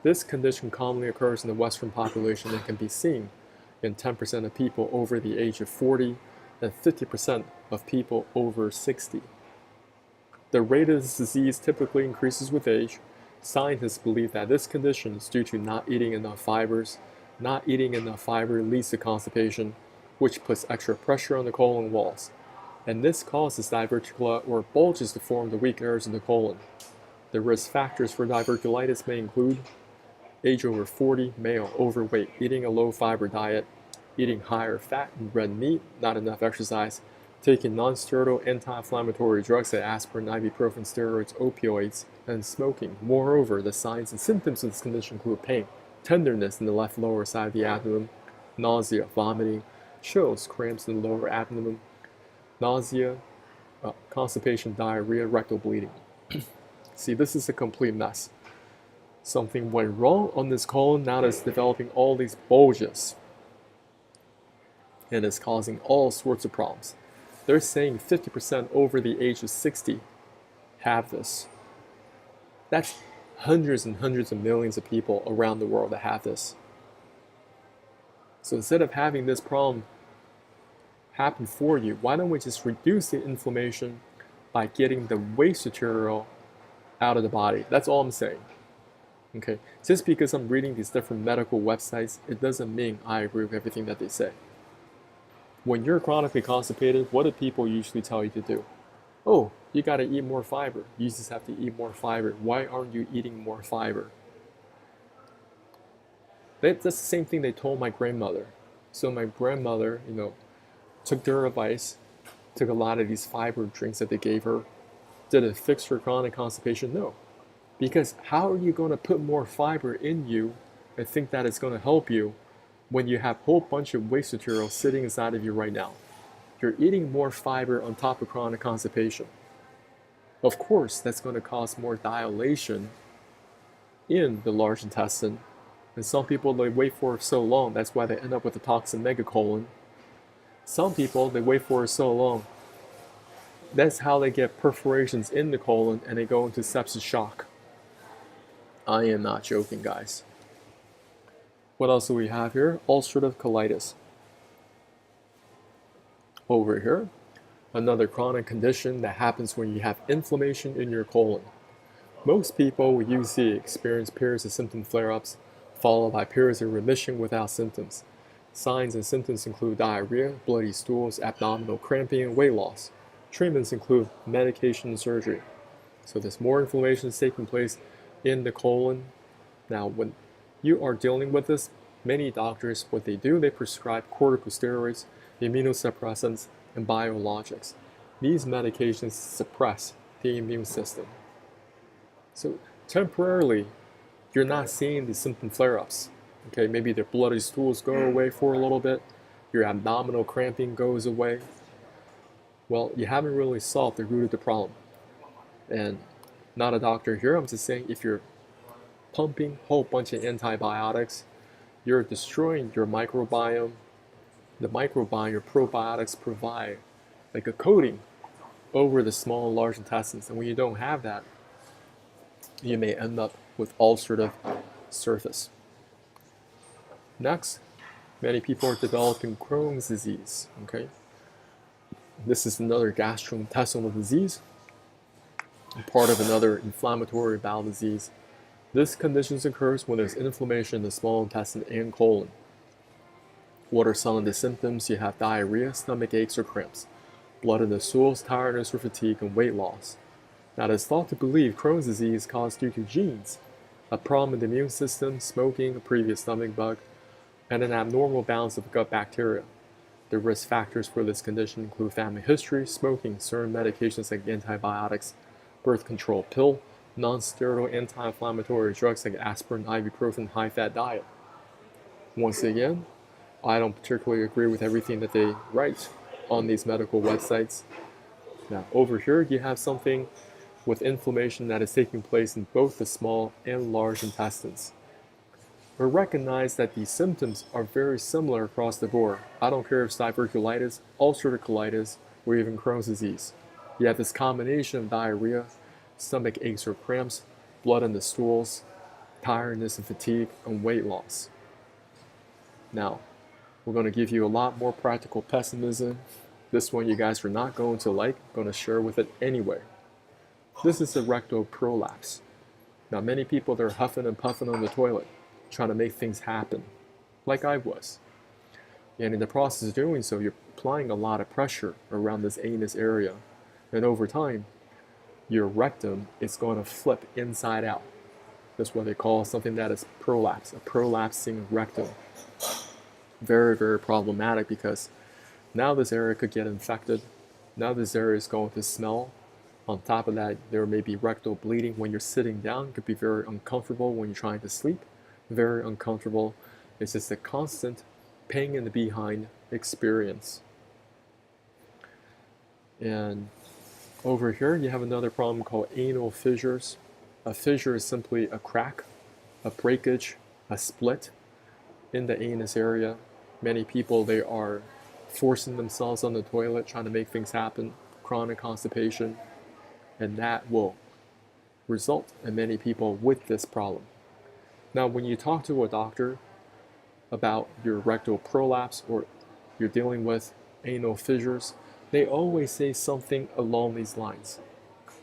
This condition commonly occurs in the Western population and can be seen in 10% of people over the age of 40 and 50% of people over 60. The rate of this disease typically increases with age. Scientists believe that this condition is due to not eating enough fibers. Not eating enough fiber leads to constipation, which puts extra pressure on the colon walls. And this causes diverticula or bulges to form the weak areas of the colon. The risk factors for diverticulitis may include age over 40, male, overweight, eating a low fiber diet, eating higher fat and red meat, not enough exercise, taking non-steroidal anti-inflammatory drugs like aspirin, ibuprofen, steroids, opioids, and smoking. Moreover, the signs and symptoms of this condition include pain, tenderness in the left lower side of the abdomen, nausea, vomiting, chills, cramps in the lower abdomen, nausea, constipation, diarrhea, rectal bleeding. See, this is a complete mess. Something went wrong on this colon, now it's developing all these bulges. And it's causing all sorts of problems. They're saying 50% over the age of 60 have this. That's hundreds and hundreds of millions of people around the world that have this. So instead of having this problem happen for you, why don't we just reduce the inflammation by getting the waste material out of the body? That's all I'm saying. Okay, just because I'm reading these different medical websites, it doesn't mean I agree with everything that they say. When you're chronically constipated, what do people usually tell you to do? Oh, you got to eat more fiber. You just have to eat more fiber. Why aren't you eating more fiber? That's the same thing they told my grandmother. So my grandmother, took their advice, took a lot of these fiber drinks that they gave her. Did it fix her chronic constipation? No. Because how are you going to put more fiber in you and think that it's going to help you when you have a whole bunch of waste material sitting inside of you right now? You're eating more fiber on top of chronic constipation. Of course, that's going to cause more dilation in the large intestine. And some people, they wait for it so long, that's why they end up with a toxic megacolon. Some people, they wait for it so long, that's how they get perforations in the colon and they go into sepsis shock. I am not joking, guys. What else do we have here? Ulcerative colitis. Over here, another chronic condition that happens when you have inflammation in your colon. Most people will usually experience periods of symptom flare-ups, followed by periods of remission without symptoms. Signs and symptoms include diarrhea, bloody stools, abdominal cramping, and weight loss. Treatments include medication and surgery. So there's more inflammation taking place in the colon. Now, when you are dealing with this, many doctors, what they do, they prescribe corticosteroids, immunosuppressants, and biologics. These medications suppress the immune system. So temporarily, you're not seeing the symptom flare-ups. Okay, maybe the bloody stools go away for a little bit, your abdominal cramping goes away. Well, you haven't really solved the root of the problem. And not a doctor here, I'm just saying if you're pumping a whole bunch of antibiotics, you're destroying your microbiome. The microbiome, your probiotics provide like a coating over the small and large intestines. And when you don't have that, you may end up with ulcerative surface. Next, many people are developing Crohn's disease. Okay, this is another gastrointestinal disease, part of another inflammatory bowel disease. This condition occurs when there's inflammation in the small intestine and colon. What are some of the symptoms? You have diarrhea, stomach aches or cramps, blood in the stools, tiredness or fatigue, and weight loss. Now, it is thought to believe Crohn's disease is caused due to genes, a problem in the immune system, smoking, a previous stomach bug, and an abnormal balance of gut bacteria. The risk factors for this condition include family history, smoking, certain medications like antibiotics, birth control pill, non-steroidal anti-inflammatory drugs like aspirin, ibuprofen, high-fat diet. Once again, I don't particularly agree with everything that they write on these medical websites. Now, over here, you have something with inflammation that is taking place in both the small and large intestines. But recognize that these symptoms are very similar across the board. I don't care if it's diverticulitis, ulcerative colitis, or even Crohn's disease. You have this combination of diarrhea, stomach aches or cramps, blood in the stools, tiredness and fatigue, and weight loss. Now, we're going to give you a lot more practical pessimism. This one you guys are not going to like. I'm going to share with it anyway. This is a rectal prolapse. Now, many people, they're huffing and puffing on the toilet, trying to make things happen, like I was. And in the process of doing so, you're applying a lot of pressure around this anus area. And over time, your rectum is going to flip inside out. That's what they call something that is prolapse, a prolapsing rectum. Very, very problematic because now this area could get infected. Now this area is going to smell. On top of that, there may be rectal bleeding when you're sitting down. It could be very uncomfortable when you're trying to sleep. Very uncomfortable. It's just a constant pain in the behind experience. And over here, you have another problem called anal fissures. A fissure is simply a crack, a breakage, a split in the anus area. Many people, they are forcing themselves on the toilet, trying to make things happen, chronic constipation, and that will result in many people with this problem. Now, when you talk to a doctor about your rectal prolapse or you're dealing with anal fissures, they always say something along these lines.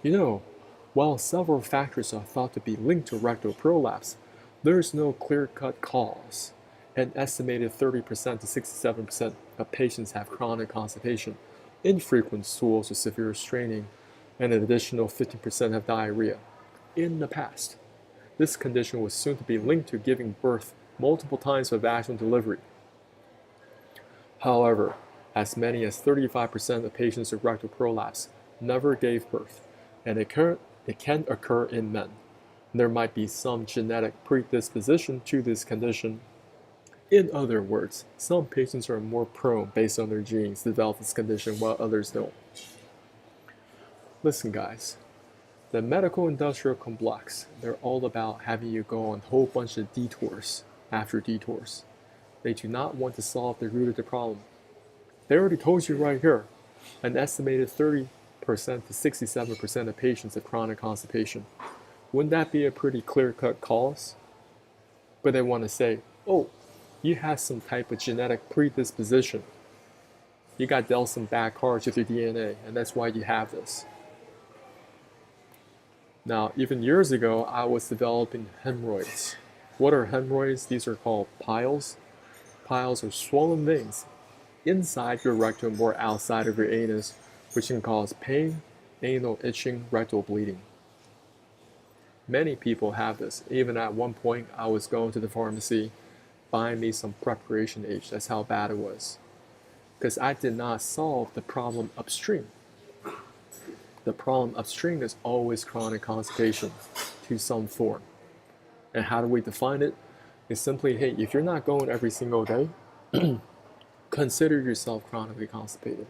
You know, while several factors are thought to be linked to rectal prolapse, there's no clear-cut cause. An estimated 30% to 67% of patients have chronic constipation, infrequent stools or severe straining, and an additional 50% have diarrhea. In the past, this condition was soon to be linked to giving birth multiple times for vaginal delivery. However, as many as 35% of patients with rectal prolapse never gave birth, and it can occur in men. There might be some genetic predisposition to this condition. In other words, some patients are more prone based on their genes to develop this condition while others don't. Listen guys, the medical industrial complex, they're all about having you go on a whole bunch of detours after detours. They do not want to solve the root of the problem. They already told you right here, an estimated 30% to 67% of patients have chronic constipation. Wouldn't that be a pretty clear-cut cause? But they want to say, oh, you have some type of genetic predisposition. You got dealt some bad cards with your DNA, and that's why you have this. Now, even years ago, I was developing hemorrhoids. What are hemorrhoids? These are called piles. Piles are swollen veins inside your rectum or outside of your anus, which can cause pain, anal itching, rectal bleeding. Many people have this. Even at one point, I was going to the pharmacy, buying me some preparation H. That's how bad it was. Because I did not solve the problem upstream. The problem upstream is always chronic constipation to some form. And how do we define it? It's simply, hey, if you're not going every single day, consider yourself chronically constipated.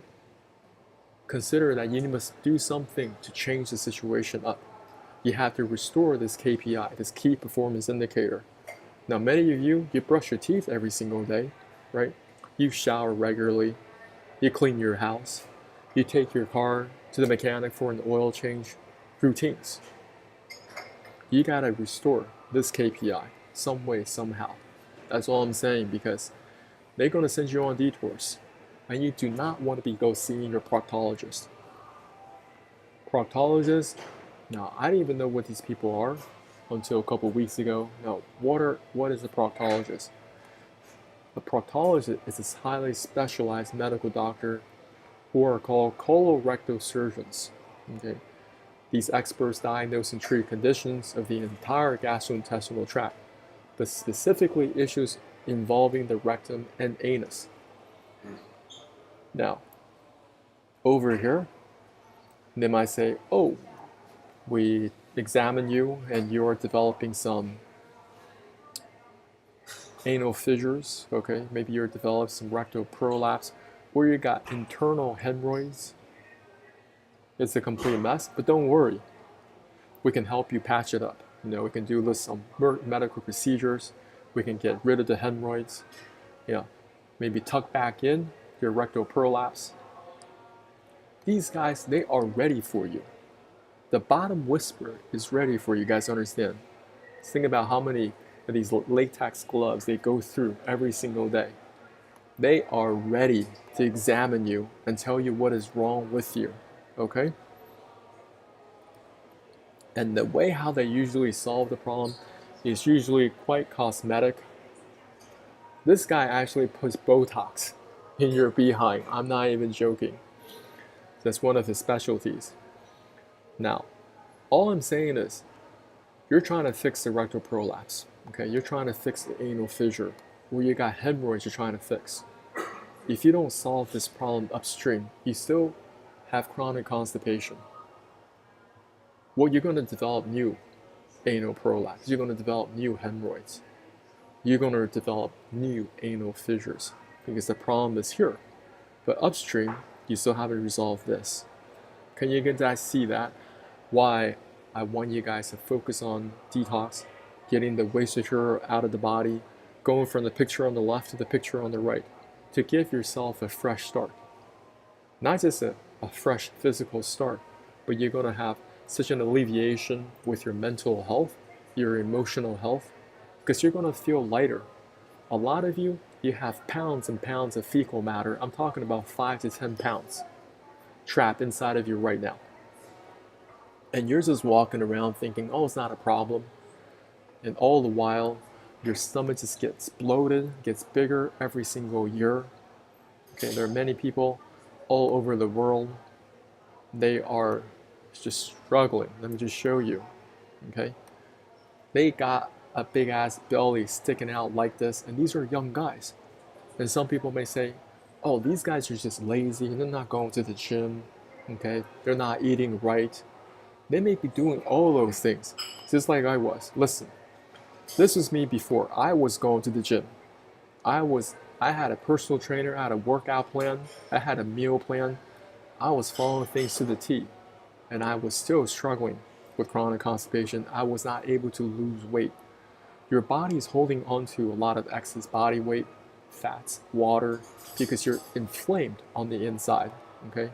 Consider that you must do something to change the situation up. You have to restore this KPI, this key performance indicator. Now, many of you brush your teeth every single day, right? You shower regularly, you clean your house, you take your car to the mechanic for an oil change, routines. You gotta restore this KPI some way, somehow. That's all I'm saying, because they're gonna send you on detours, and you do not want to go seeing your proctologist. Proctologist, now I didn't even know what these people are until a couple weeks ago. Now, what is a proctologist? A proctologist is a highly specialized medical doctor who are called colorectal surgeons. Okay? These experts diagnose and treat conditions of the entire gastrointestinal tract, but specifically issues involving the rectum and anus. Now, over here, they might say, oh, we examine you and you're developing some anal fissures, okay? Maybe you're developing some rectal prolapse, or you got internal hemorrhoids. It's a complete mess, but don't worry. We can help you patch it up. We can do some medical procedures. We can get rid of the hemorrhoids. Maybe tuck back in your rectal prolapse. These guys, they are ready for you. The bottom whisper is ready for you guys to understand. Just think about how many of these latex gloves they go through every single day. They are ready to examine you and tell you what is wrong with you, okay? And the way how they usually solve the problem is usually quite cosmetic. This guy actually puts Botox in your behind. I'm not even joking. That's one of his specialties. Now, all I'm saying is, you're trying to fix the rectal prolapse, okay? You're trying to fix the anal fissure, where you got hemorrhoids you're trying to fix. If you don't solve this problem upstream, you still have chronic constipation. Well, you're going to develop new anal prolapse. You're going to develop new hemorrhoids. You're going to develop new anal fissures, because the problem is here. But upstream, you still haven't resolved this. Can you guys see that? Why I want you guys to focus on detox, getting the waste material out of the body, going from the picture on the left to the picture on the right, to give yourself a fresh start. Not just a fresh physical start, but you're going to have such an alleviation with your mental health, your emotional health, because you're going to feel lighter. A lot of you have pounds and pounds of fecal matter. I'm talking about 5 to 10 pounds trapped inside of you right now. And you're just walking around thinking, oh, it's not a problem. And all the while, your stomach just gets bloated, gets bigger every single year. Okay, there are many people all over the world. They are just struggling. Let me just show you. Okay, they got a big ass belly sticking out like this, and these are young guys. And some people may say, oh, these guys are just lazy, they're not going to the gym, okay, they're not eating right. They may be doing all those things, just like I was. Listen, this was me before I was going to the gym. I had a personal trainer, I had a workout plan, I had a meal plan. I was following things to the T, and I was still struggling with chronic constipation. I was not able to lose weight. Your body is holding on to a lot of excess body weight, fats, water, because you're inflamed on the inside, okay?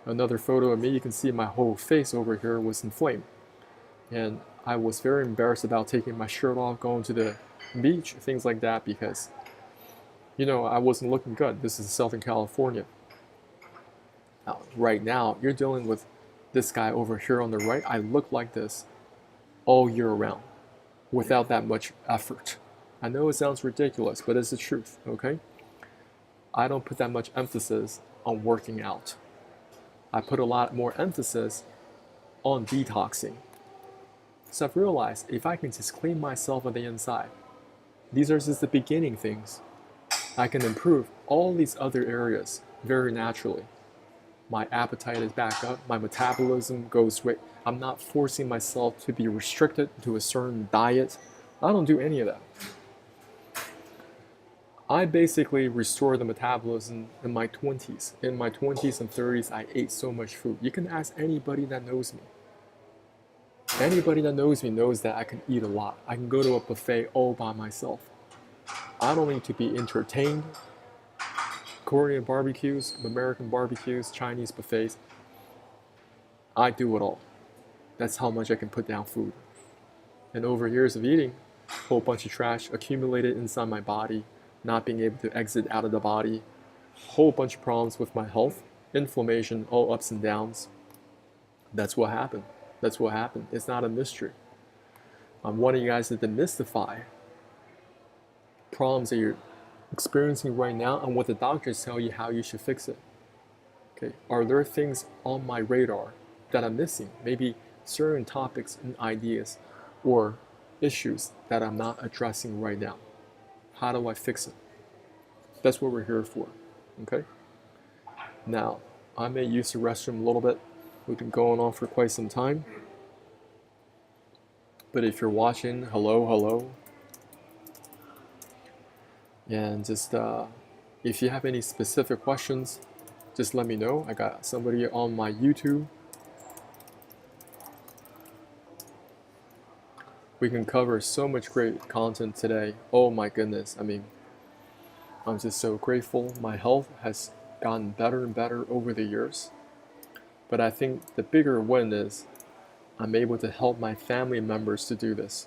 Another photo of me, you can see my whole face over here was inflamed. And I was very embarrassed about taking my shirt off, going to the beach, things like that, because, I wasn't looking good. This is Southern California. Now, right now, you're dealing with this guy over here on the right. I look like this all year round without that much effort. I know it sounds ridiculous, but it's the truth, okay? I don't put that much emphasis on working out. I put a lot more emphasis on detoxing. So I've realized if I can just clean myself on the inside, these are just the beginning things. I can improve all these other areas very naturally. My appetite is back up, my metabolism goes right. I'm not forcing myself to be restricted to a certain diet. I don't do any of that. I basically restored the metabolism in my 20s. In my 20s and 30s, I ate so much food. You can ask anybody that knows me. Anybody that knows me knows that I can eat a lot. I can go to a buffet all by myself. I don't need to be entertained. Korean barbecues, American barbecues, Chinese buffets. I do it all. That's how much I can put down food. And over years of eating, a whole bunch of trash accumulated inside my body, not being able to exit out of the body, a whole bunch of problems with my health, inflammation, all ups and downs. That's what happened. That's what happened. It's not a mystery. I'm wanting you guys to demystify problems that you're experiencing right now and what the doctors tell you how you should fix it. Okay, are there things on my radar that I'm missing? Maybe certain topics and ideas or issues that I'm not addressing right now. How do I fix it? That's what we're here for. Okay? Now, I may use the restroom a little bit. We've been going on for quite some time. But if you're watching, hello, hello. And just if you have any specific questions, just let me know. I got somebody on my YouTube. We can cover so much great content today. Oh my goodness. I mean, I'm just so grateful. My health has gotten better and better over the years. But I think the bigger win is I'm able to help my family members to do this.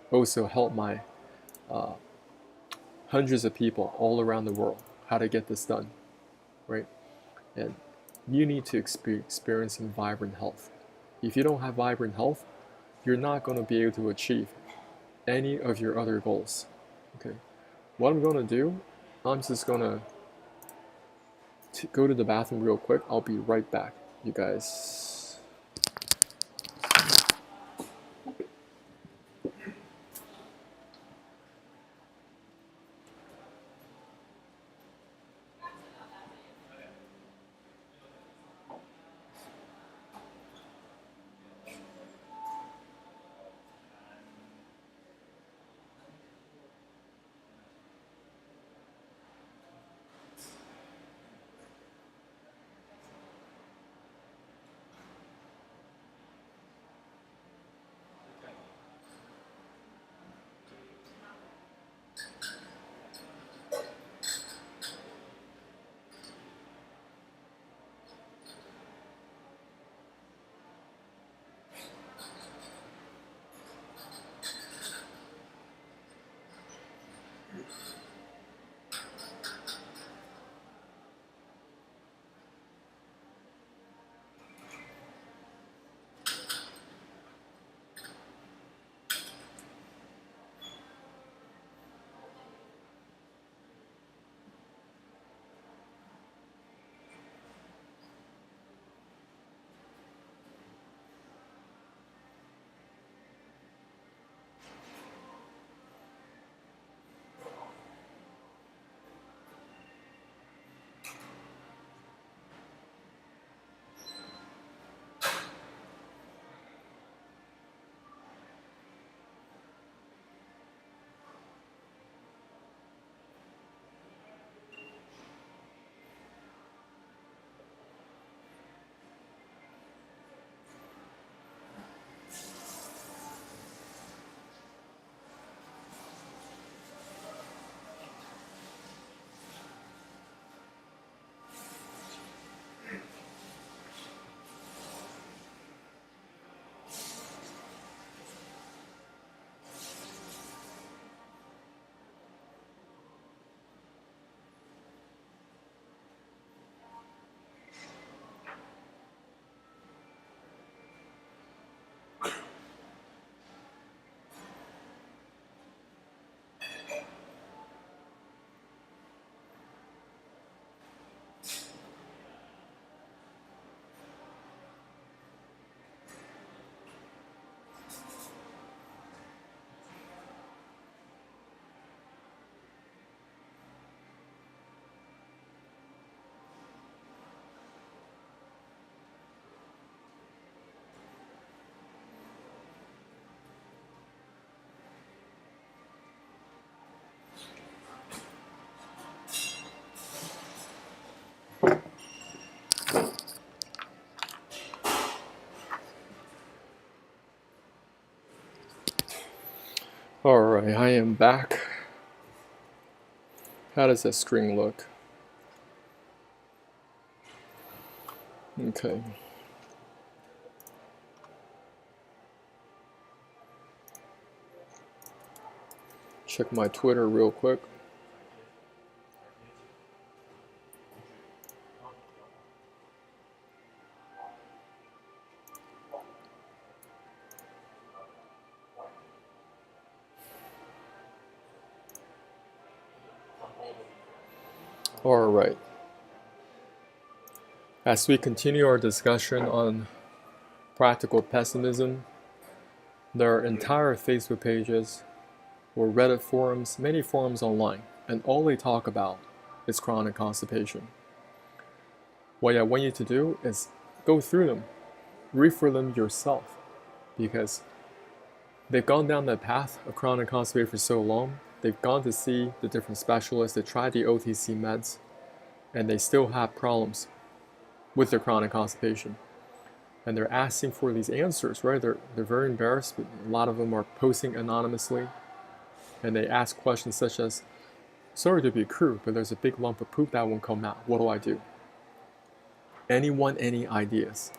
Also help my hundreds of people all around the world how to get this done, right? And you need to experiencing vibrant health. If you don't have vibrant health, you're not going to be able to achieve any of your other goals. Okay, what I'm going to do, I'm just going to go to the bathroom real quick. I'll be right back, you guys. Alright, I am back. How does that screen look? Okay. Check my Twitter real quick. Alright. As we continue our discussion on practical pessimism, there are entire Facebook pages or Reddit forums, many forums online, and all they talk about is chronic constipation. What I want you to do is go through them, read for them yourself, because they've gone down that path of chronic constipation for so long. They've gone to see the different specialists, they tried the OTC meds, and they still have problems with their chronic constipation. And they're asking for these answers, right? They're very embarrassed, but a lot of them are posting anonymously. And they ask questions such as, sorry to be crude, but there's a big lump of poop that won't come out. What do I do? Anyone, any ideas?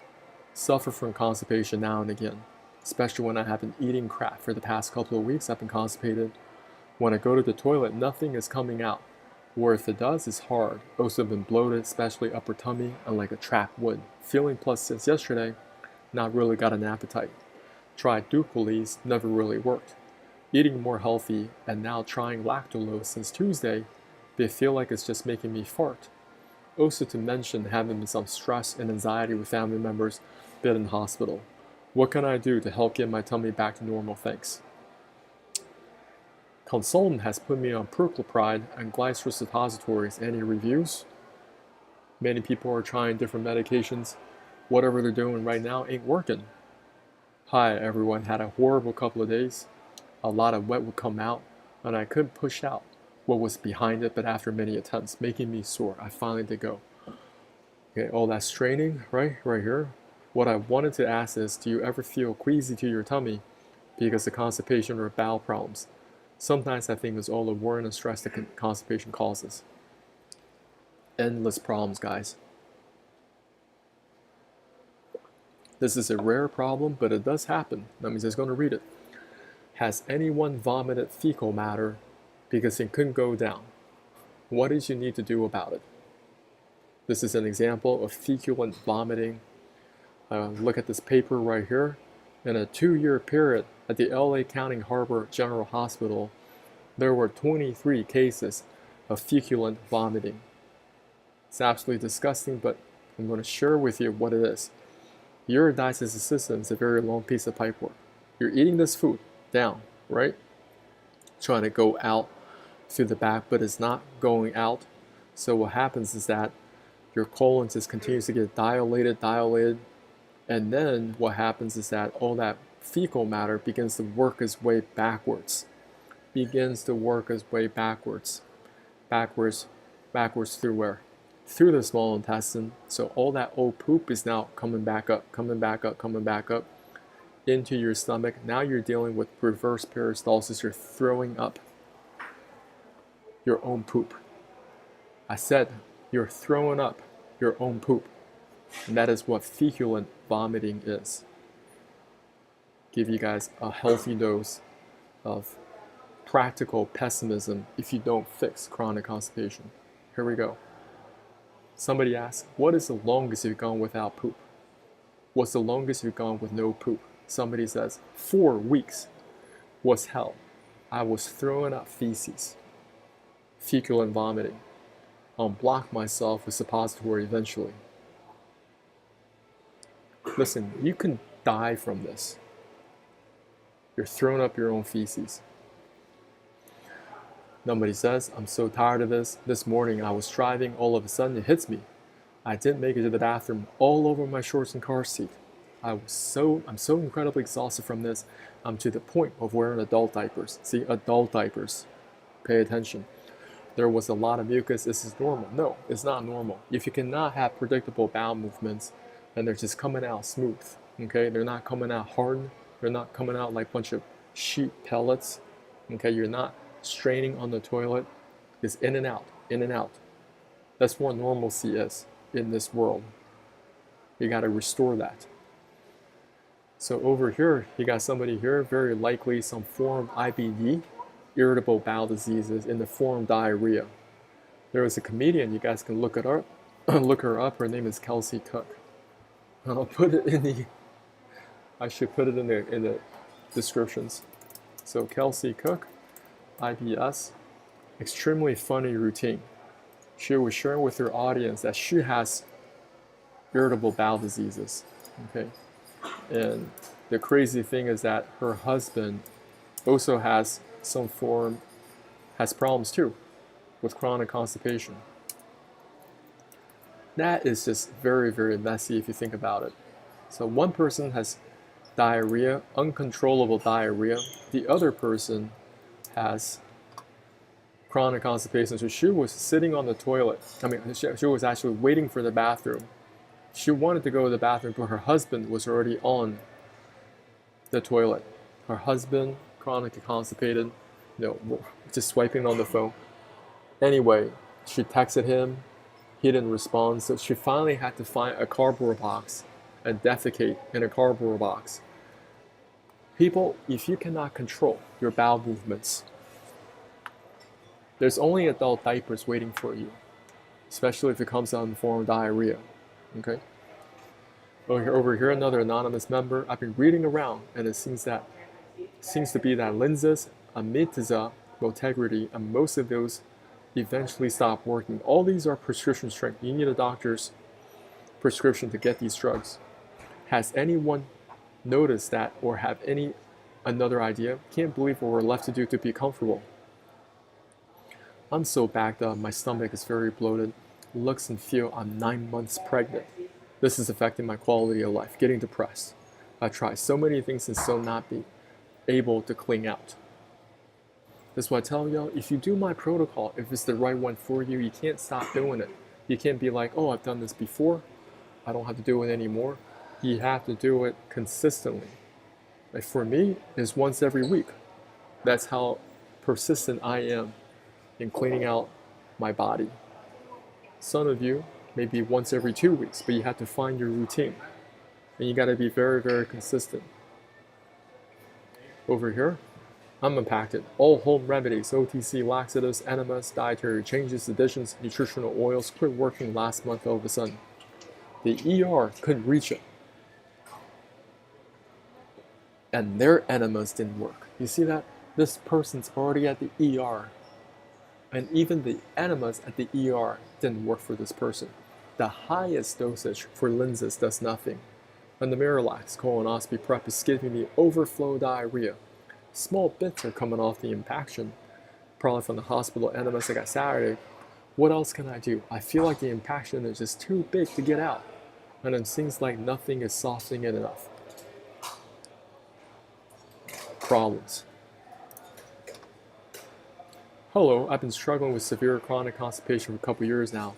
Suffer from constipation now and again, especially when I have been eating crap for the past couple of weeks. I've been constipated. When I go to the toilet, nothing is coming out. Or if it does, it's hard. Also been bloated, especially upper tummy, and like a trap would. Feeling plus since yesterday, not really got an appetite. Tried Ducales, never really worked. Eating more healthy, and now trying lactulose since Tuesday, they feel like it's just making me fart. Also to mention having some stress and anxiety with family members, been in hospital. What can I do to help get my tummy back to normal? Thanks. Consultant has put me on perchloride and glycerol suppositories. Any reviews? Many people are trying different medications. Whatever they're doing right now ain't working. Hi everyone, had a horrible couple of days. A lot of wet would come out, and I couldn't push out what was behind it, but after many attempts, making me sore, I finally did go. Okay, all that straining, right here. What I wanted to ask is, do you ever feel queasy to your tummy because of constipation or bowel problems? Sometimes I think it's all the worry and stress that constipation causes. Endless problems, guys. This is a rare problem, but it does happen. I'm just going to read it. Has anyone vomited fecal matter because it couldn't go down? What did you need to do about it? This is an example of feculent vomiting. Look at this paper right here. In a 2-year period at the LA County Harbor General Hospital, there were 23 cases of feculent vomiting. It's absolutely disgusting, but I'm going to share with you what it is. Your digestive system is a very long piece of pipework. You're eating this food down, right? Trying to go out through the back, but it's not going out. So what happens is that your colon just continues to get dilated, and then what happens is that all that fecal matter begins to work its way backwards. Backwards through where? Through the small intestine. So all that old poop is now coming back up into your stomach. Now you're dealing with reverse peristalsis. You're throwing up your own poop. I said you're throwing up your own poop. And that is what feculent vomiting is. Give you guys a healthy dose of practical pessimism if you don't fix chronic constipation. Here we go. Somebody asks, what is the longest you've gone without poop? What's the longest you've gone with no poop? Somebody says, 4 weeks. What's hell? I was throwing up feces. Feculent vomiting. I'll block myself with suppository eventually. Listen, you can die from this. You're throwing up your own feces. Somebody says, I'm so tired of this. This morning I was driving, all of a sudden it hits me. I didn't make it to the bathroom, all over my shorts and car seat. I'm so incredibly exhausted from this. I'm to the point of wearing adult diapers. See, adult diapers. Pay attention. There was a lot of mucus. This is normal. No, it's not normal. If you cannot have predictable bowel movements, and they're just coming out smooth, okay? They're not coming out hardened. They're not coming out like a bunch of sheet pellets. Okay, you're not straining on the toilet. It's in and out, in and out. That's what normalcy is in this world. You got to restore that. So over here, you got somebody here, very likely some form of IBD, irritable bowel diseases in the form of diarrhea. There was a comedian, you guys can look it up, look her up. Her name is Kelsey Cook. I'll put it in the, I should put it in the descriptions. So Kelsey Cook, IBS, extremely funny routine. She was sharing with her audience that she has irritable bowel diseases. Okay, and the crazy thing is that her husband also has problems too with chronic constipation. That is just very, very messy if you think about it. So one person has diarrhea, uncontrollable diarrhea. The other person has chronic constipation. So she was sitting on the toilet. She was actually waiting for the bathroom. She wanted to go to the bathroom, but her husband was already on the toilet. Her husband, chronically constipated, just swiping on the phone. Anyway, she texted him. He didn't respond, so she finally had to find a cardboard box and defecate in a cardboard box. People, if you cannot control your bowel movements, there's only adult diapers waiting for you, especially if it comes out in the form of diarrhea. Okay? Over here, another anonymous member. I've been reading around, and it seems to be that lenses, amitiza, motegrity, and most of those eventually stop working. All these are prescription strength. You need a doctor's prescription to get these drugs. Has anyone noticed that or have another idea? Can't believe what we're left to do to be comfortable. I'm so backed up. My stomach is very bloated. Looks and feel I'm 9 months pregnant. This is affecting my quality of life. Getting depressed. I tried so many things and still not be able to clean out. That's why I tell y'all, if you do my protocol, if it's the right one for you, you can't stop doing it. You can't be like, oh, I've done this before. I don't have to do it anymore. You have to do it consistently. Like for me, it's once every week. That's how persistent I am in cleaning out my body. Some of you, maybe once every 2 weeks, but you have to find your routine. And you got to be very, very consistent. Over here, I'm impacted. All home remedies, OTC, laxatives, enemas, dietary changes, additions, nutritional oils quit working last month all of a sudden. The ER couldn't reach it. And their enemas didn't work. You see that? This person's already at the ER. And even the enemas at the ER didn't work for this person. The highest dosage for lenses does nothing. And the Miralax colonoscopy prep is giving me overflow diarrhea. Small bits are coming off the impaction, probably from the hospital enemas I got Saturday. What else can I do? I feel like the impaction is just too big to get out. And it seems like nothing is softening it enough. Problems. Hello, I've been struggling with severe chronic constipation for a couple years now,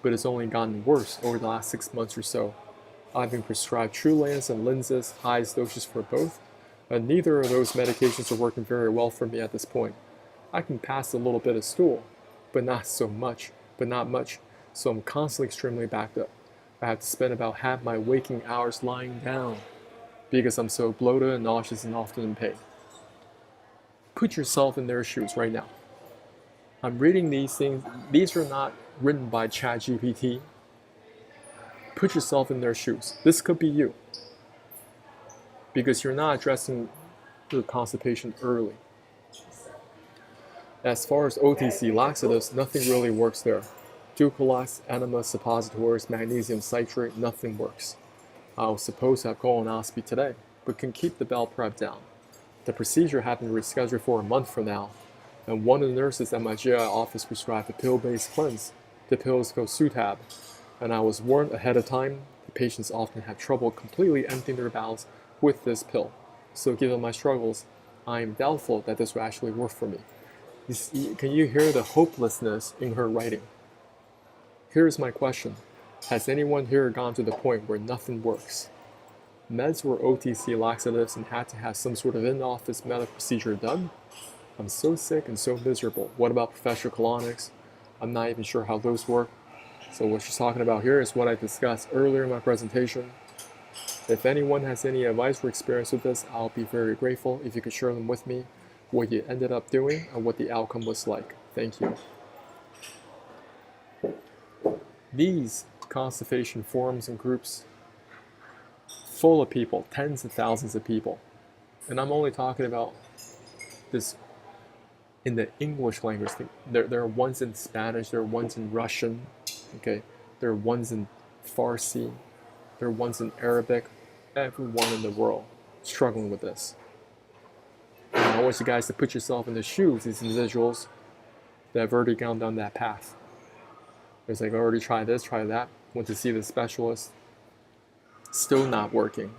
but it's only gotten worse over the last 6 months or so. I've been prescribed Trulance and lenses, highest doses for both, and neither of those medications are working very well for me at this point. I can pass a little bit of stool, but not much, so I'm constantly extremely backed up. I have to spend about half my waking hours lying down because I'm so bloated and nauseous and often in pain. Put yourself in their shoes right now. I'm reading these things. These are not written by ChatGPT. Put yourself in their shoes. This could be you. Because you're not addressing your constipation early. As far as OTC laxatives, nothing really works there. Dulcolax, enema, suppositories, magnesium citrate, nothing works. I was supposed to have colonoscopy today, but can keep the bowel prep down. The procedure had been rescheduled for a month from now, and one of the nurses at my GI office prescribed a pill-based cleanse. The pill is called Sutab, and I was warned ahead of time the patients often have trouble completely emptying their bowels with this pill. So given my struggles, I am doubtful that this will actually work for me. Can you hear the hopelessness in her writing? Here's my question. Has anyone here gone to the point where nothing works? Meds were OTC laxatives and had to have some sort of in-office medical procedure done? I'm so sick and so miserable. What about professional colonics? I'm not even sure how those work. So what she's talking about here is what I discussed earlier in my presentation. If anyone has any advice or experience with this, I'll be very grateful if you could share them with me, what you ended up doing and what the outcome was like. Thank you. These constipation forums and groups, full of people, tens of thousands of people. And I'm only talking about this in the English language. There are ones in Spanish, there are ones in Russian, okay? There are ones in Farsi, there are ones in Arabic. Everyone in the world struggling with this. And I want you guys to put yourself in the shoes of these individuals that have already gone down that path. It's like, I already tried this, tried that, went to see the specialist, still not working.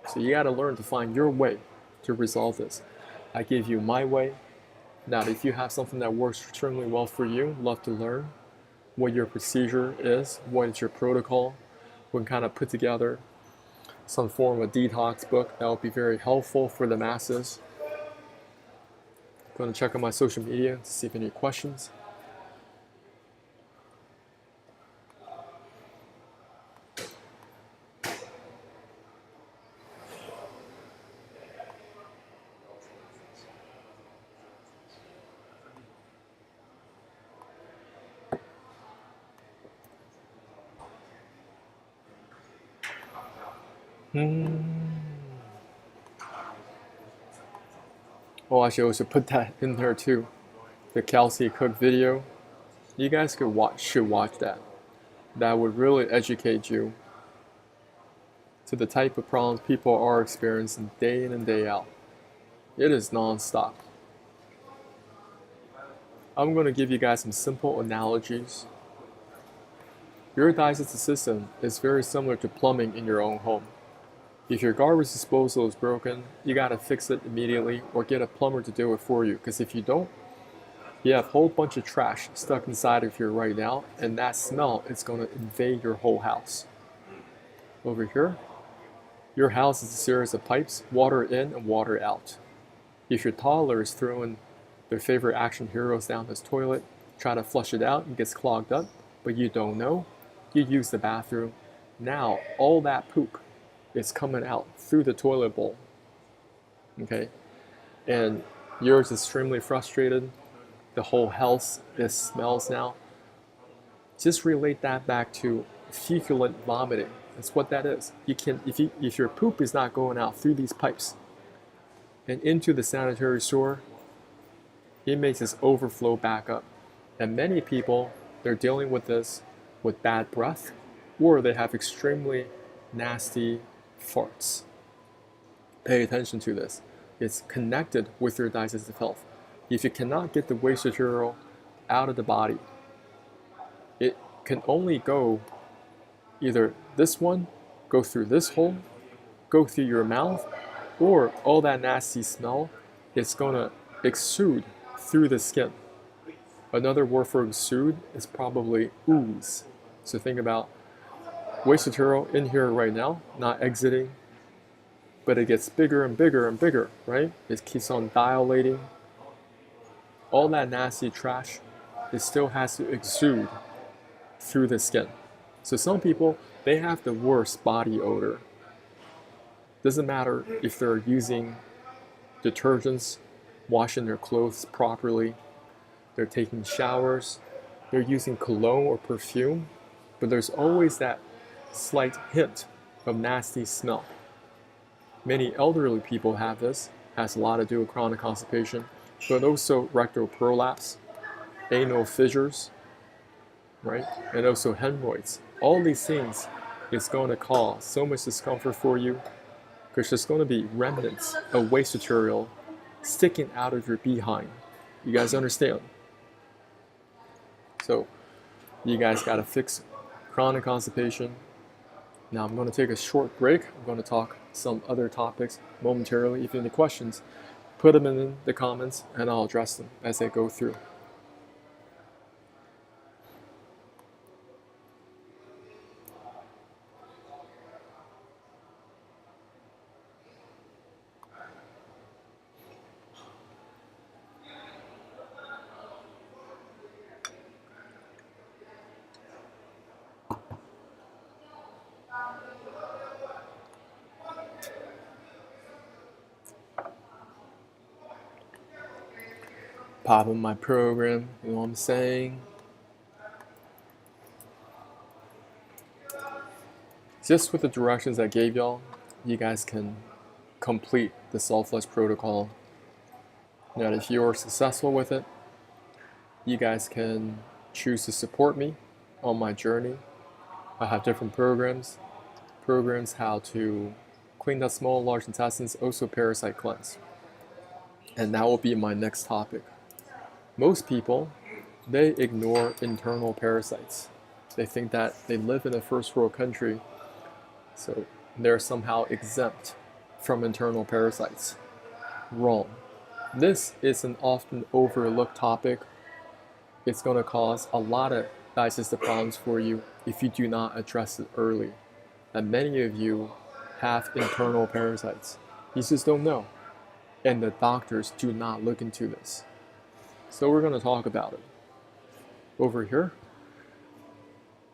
So you got to learn to find your way to resolve this. I gave you my way. Now, if you have something that works extremely well for you, love to learn what your procedure is, what is your protocol. We can kind of put together some form of detox book that will be very helpful for the masses. I'm going to check on my social media to see if any questions. Oh, I should also put that in there too. The Kelsey Cook video. You guys should watch that. That would really educate you to the type of problems people are experiencing day in and day out. It is non-stop. I'm going to give you guys some simple analogies. Your digestive system is very similar to plumbing in your own home. If your garbage disposal is broken, you got to fix it immediately or get a plumber to do it for you. Because if you don't, you have a whole bunch of trash stuck inside of here right now, and that smell is going to invade your whole house. Over here, your house is a series of pipes, water in and water out. If your toddler is throwing their favorite action heroes down this toilet, try to flush it out, it gets clogged up, but you don't know, you use the bathroom. Now, all that poop is coming out through the toilet bowl, okay? And you're extremely frustrated. The whole house smells now. Just relate that back to feculent vomiting. That's what that is. You can, if your poop is not going out through these pipes and into the sanitary sewer, it makes this overflow back up. And many people, they're dealing with this with bad breath, or they have extremely nasty farts. Pay attention to this. It's connected with your digestive health. If you cannot get the waste material out of the body, it can only go either this one, go through this hole, go through your mouth, or all that nasty smell is going to exude through the skin. Another word for exude is probably ooze. So think about waste material in here right now, not exiting, but it gets bigger and bigger and bigger, right? It keeps on dilating. All that nasty trash, it still has to exude through the skin. So some people, they have the worst body odor. Doesn't matter if they're using detergents, washing their clothes properly, they're taking showers, they're using cologne or perfume, but there's always that slight hint of nasty smell. Many elderly people have this, has a lot to do with chronic constipation, but also rectal prolapse, anal fissures, right? And also hemorrhoids. All these things is going to cause so much discomfort for you because there's going to be remnants of waste material sticking out of your behind. You guys understand? So you guys got to fix chronic constipation. Now I'm going to take a short break. I'm going to talk some other topics momentarily. If you have any questions, put them in the comments and I'll address them as they go through. popping my program, you know what I'm saying? Just with the directions I gave y'all, you guys can complete the self-flush protocol. Now, if you're successful with it, you guys can choose to support me on my journey. I have different programs how to clean the small and large intestines, also parasite cleanse. And that will be my next topic. Most people, they ignore internal parasites. They think that they live in a first world country, so they're somehow exempt from internal parasites. Wrong. This is an often overlooked topic. It's going to cause a lot of digestive problems for you if you do not address it early. And many of you have internal parasites. You just don't know. And the doctors do not look into this. So we're going to talk about it. Over here,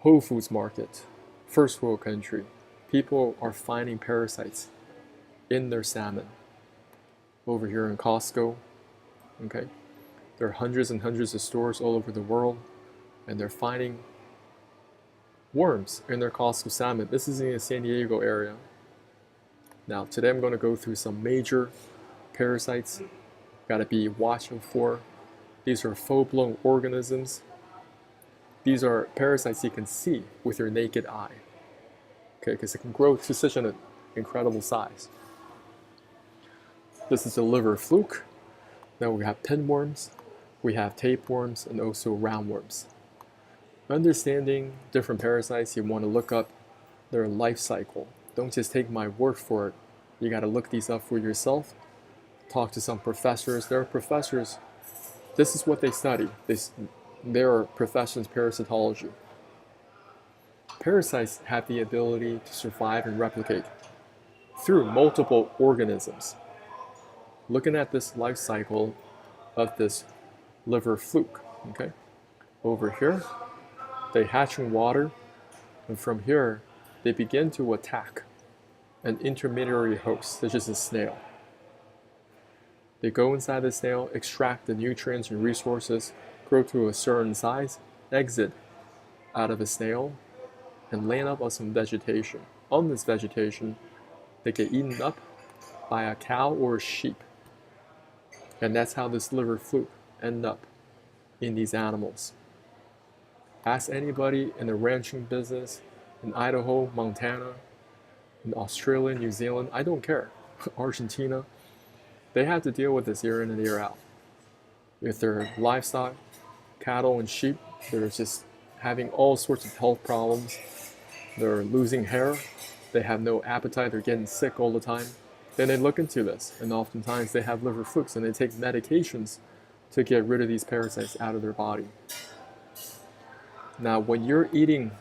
Whole Foods market, first world country. People are finding parasites in their salmon. Over here in Costco, okay? There are hundreds and hundreds of stores all over the world, and they're finding worms in their Costco salmon. This is in the San Diego area. Now, today I'm going to go through some major parasites. Got to be watchful for. These are full-blown organisms. These are parasites you can see with your naked eye. Okay, because it can grow to such an incredible size. This is the liver fluke. Then we have pinworms, we have tapeworms, and also roundworms. Understanding different parasites, you want to look up their life cycle. Don't just take my word for it. You got to look these up for yourself. Talk to some professors. There are professors. This is what they study. Their profession is parasitology. Parasites have the ability to survive and replicate through multiple organisms. Looking at this life cycle of this liver fluke, okay? Over here, they hatch in water, and from here, they begin to attack an intermediary host, such as a snail. They go inside the snail, extract the nutrients and resources, grow to a certain size, exit out of a snail, and land up on some vegetation. On this vegetation, they get eaten up by a cow or a sheep. And that's how this liver fluke end up in these animals. Ask anybody in the ranching business in Idaho, Montana, in Australia, New Zealand, I don't care, Argentina, they have to deal with this year in and year out. With their livestock, cattle and sheep, they're just having all sorts of health problems. They're losing hair, they have no appetite, they're getting sick all the time. Then they look into this, and oftentimes they have liver flukes, and they take medications to get rid of these parasites out of their body. Now, when you're eating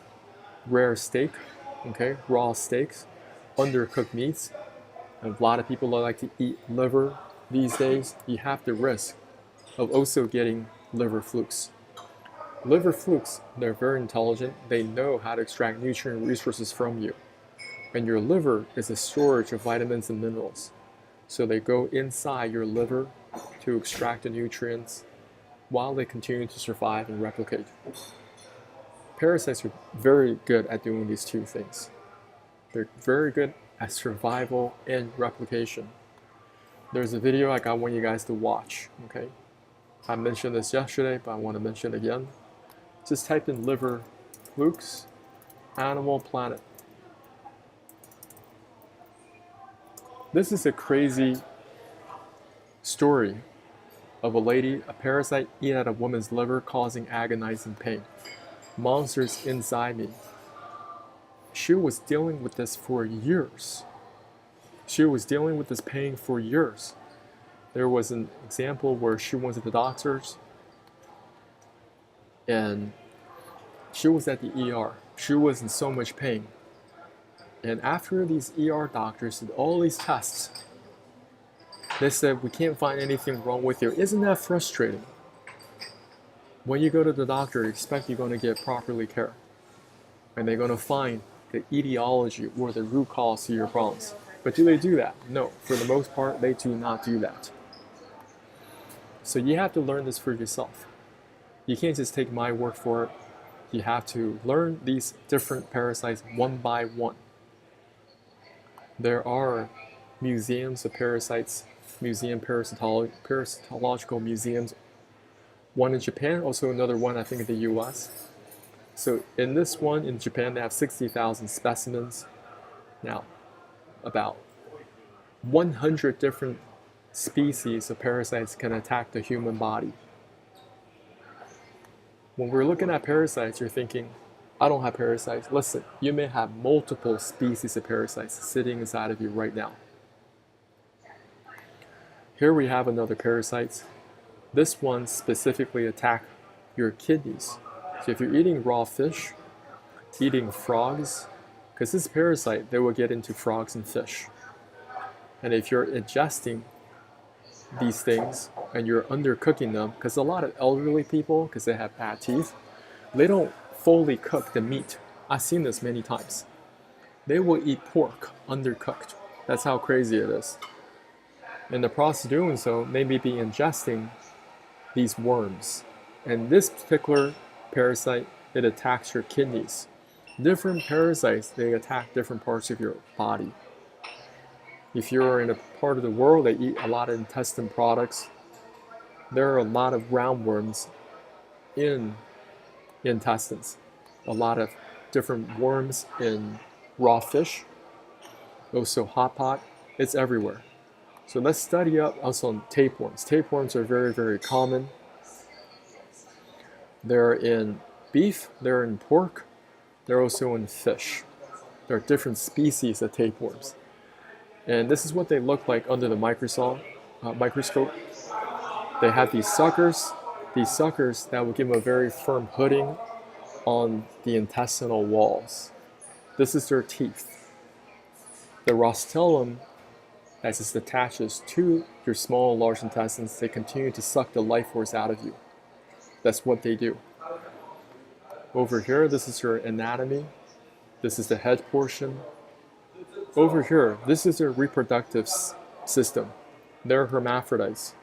rare steak, okay, raw steaks, undercooked meats, and a lot of people like to eat liver these days, you have the risk of also getting liver flukes. Liver flukes, they're very intelligent. They know how to extract nutrient resources from you. And your liver is a storage of vitamins and minerals. So they go inside your liver to extract the nutrients while they continue to survive and replicate. Parasites are very good at doing these two things. They're very good at survival and replication. There's a video I want you guys to watch, okay? I mentioned this yesterday, but I want to mention it again. Just type in liver flukes, Animal Planet. This is a crazy story of a lady, a parasite eating at a woman's liver causing agonizing pain. Monsters inside me. She was dealing with this for years. She was dealing with this pain for years. There was an example where she went to the doctors and she was at the ER. She was in so much pain. And after these ER doctors did all these tests, they said, we can't find anything wrong with you. Isn't that frustrating? When you go to the doctor, expect you're going to get properly care. And they're going to find the etiology or the root cause to your problems. But do they do that? No. For the most part, they do not do that. So you have to learn this for yourself. You can't just take my word for it. You have to learn these different parasites one by one. There are museums of parasites, parasitological museums. One in Japan, also another one I think in the US. So in this one in Japan, they have 60,000 specimens. Now, about 100 different species of parasites can attack the human body. When we're looking at parasites, you're thinking, I don't have parasites. Listen, you may have multiple species of parasites sitting inside of you right now. Here we have another parasite. This one specifically attacks your kidneys. So if you're eating raw fish, eating frogs, because this parasite, they will get into frogs and fish. And if you're ingesting these things and you're undercooking them, because a lot of elderly people, because they have bad teeth, they don't fully cook the meat. I've seen this many times. They will eat pork undercooked. That's how crazy it is. In the process of doing so, they may be ingesting these worms. And this particular parasite, it attacks your kidneys. Different parasites, they attack different parts of your body. If you're in a part of the world that eat a lot of intestine products, there are a lot of roundworms in intestines. A lot of different worms in raw fish, also hot pot, it's everywhere. So let's study up also on tapeworms. Tapeworms are very, very common. They're in beef, they're in pork, they're also in fish. There are different species of tapeworms. And this is what they look like under the microscope. They have these suckers that will give them a very firm hooding on the intestinal walls. This is their teeth. The rostellum that just attaches to your small and large intestines, they continue to suck the life force out of you. That's what they do. Over here, this is your anatomy. This is the head portion. Over here, this is their reproductive system. They're hermaphrodites.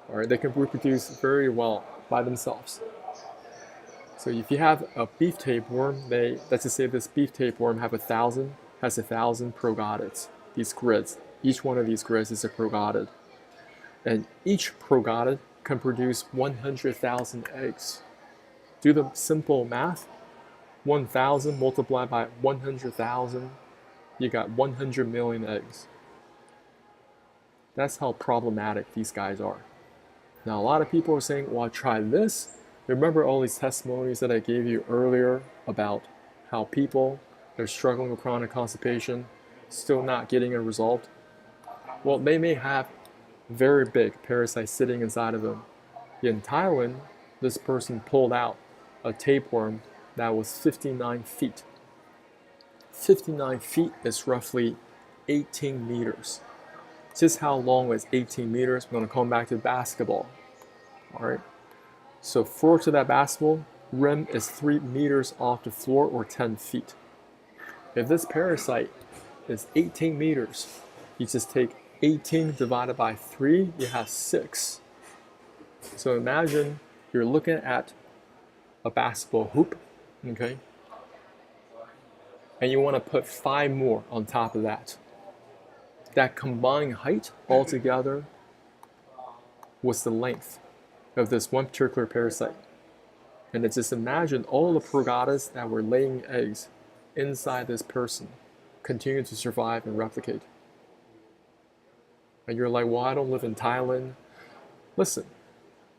All right, they can reproduce very well by themselves. So if you have a beef tapeworm, let's just say this beef tapeworm has 1,000 progonids, these grids. Each one of these grids is a progonid. And each progonid can produce 100,000 eggs. Do the simple math. 1,000 multiplied by 100,000, you got 100 million eggs. That's how problematic these guys are. Now, a lot of people are saying, well, try this. Remember all these testimonies that I gave you earlier about how people, they're struggling with chronic constipation, still not getting it resolved? Well, they may have very big parasites sitting inside of them. In Thailand, this person pulled out a tapeworm that was 59 feet. 59 feet is roughly 18 meters. Just how long is 18 meters? We're going to come back to basketball. All right. So forward to that basketball, rim is 3 meters off the floor or 10 feet. If this parasite is 18 meters, you just take 18 divided by 3, you have 6. So imagine you're looking at a basketball hoop, okay? And you want to put 5 more on top of that. That combined height altogether was the length of this one particular parasite. And then just imagine all the progonids that were laying eggs inside this person continue to survive and replicate. And you're like, well, I don't live in Thailand. Listen,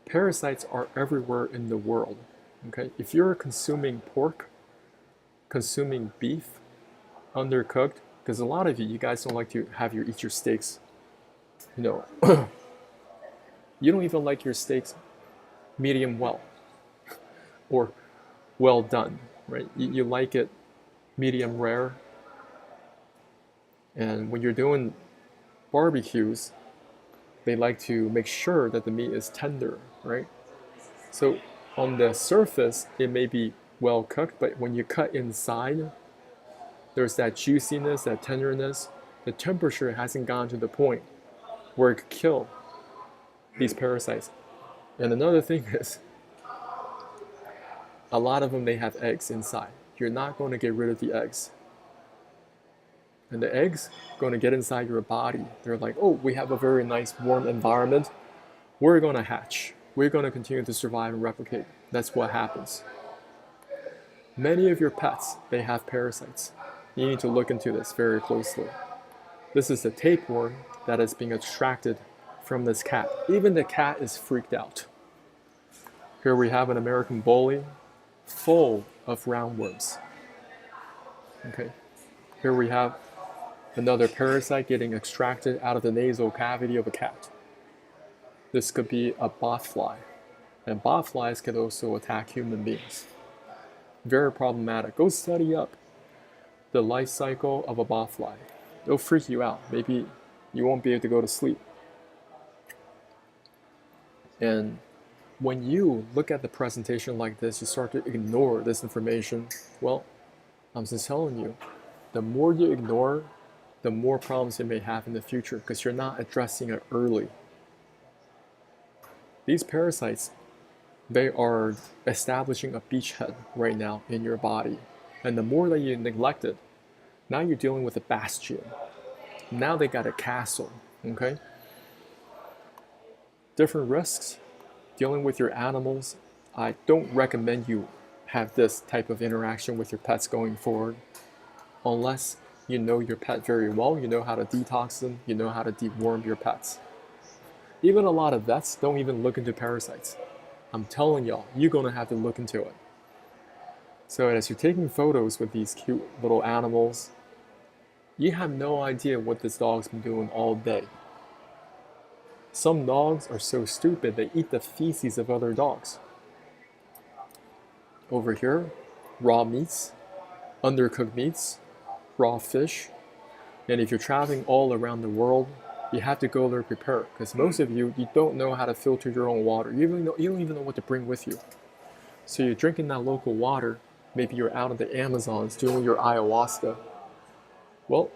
parasites are everywhere in the world. Okay? If you're consuming pork, consuming beef, undercooked, because a lot of you guys don't like to eat your steaks, you don't even like your steaks medium well or well done, right? You like it medium rare. And when you're doing barbecues, they like to make sure that the meat is tender, right? So on the surface, it may be well cooked, but when you cut inside, there's that juiciness, that tenderness. The temperature hasn't gone to the point where it could kill these parasites. And another thing is, a lot of them, they have eggs inside. You're not going to get rid of the eggs. And the eggs going to get inside your body. They're like, oh, we have a very nice warm environment. We're going to hatch. We're going to continue to survive and replicate. That's what happens. Many of your pets, they have parasites. You need to look into this very closely. This is the tapeworm that is being extracted from this cat. Even the cat is freaked out. Here we have an American bully full of roundworms. Okay. Here we have another parasite getting extracted out of the nasal cavity of a cat. This could be a botfly. And botflies can also attack human beings. Very problematic. Go study up the life cycle of a botfly. It'll freak you out. Maybe you won't be able to go to sleep. And when you look at the presentation like this, you start to ignore this information. Well, I'm just telling you, the more you ignore, the more problems you may have in the future because you're not addressing it early. These parasites, they are establishing a beachhead right now in your body. And the more that you neglect it, now you're dealing with a bastion. Now they got a castle, okay? Different risks. Dealing with your animals, I don't recommend you have this type of interaction with your pets going forward unless you know your pet very well, you know how to detox them, you know how to deworm your pets. Even a lot of vets don't even look into parasites. I'm telling y'all, you're gonna have to look into it. So as you're taking photos with these cute little animals, you have no idea what this dog's been doing all day. Some dogs are so stupid, they eat the feces of other dogs. Over here, raw meats, undercooked meats, raw fish. And if you're traveling all around the world, you have to go there prepared. Because most of you don't know how to filter your own water. You don't even know what to bring with you. So you're drinking that local water. Maybe you're out in the Amazons doing your ayahuasca. Well,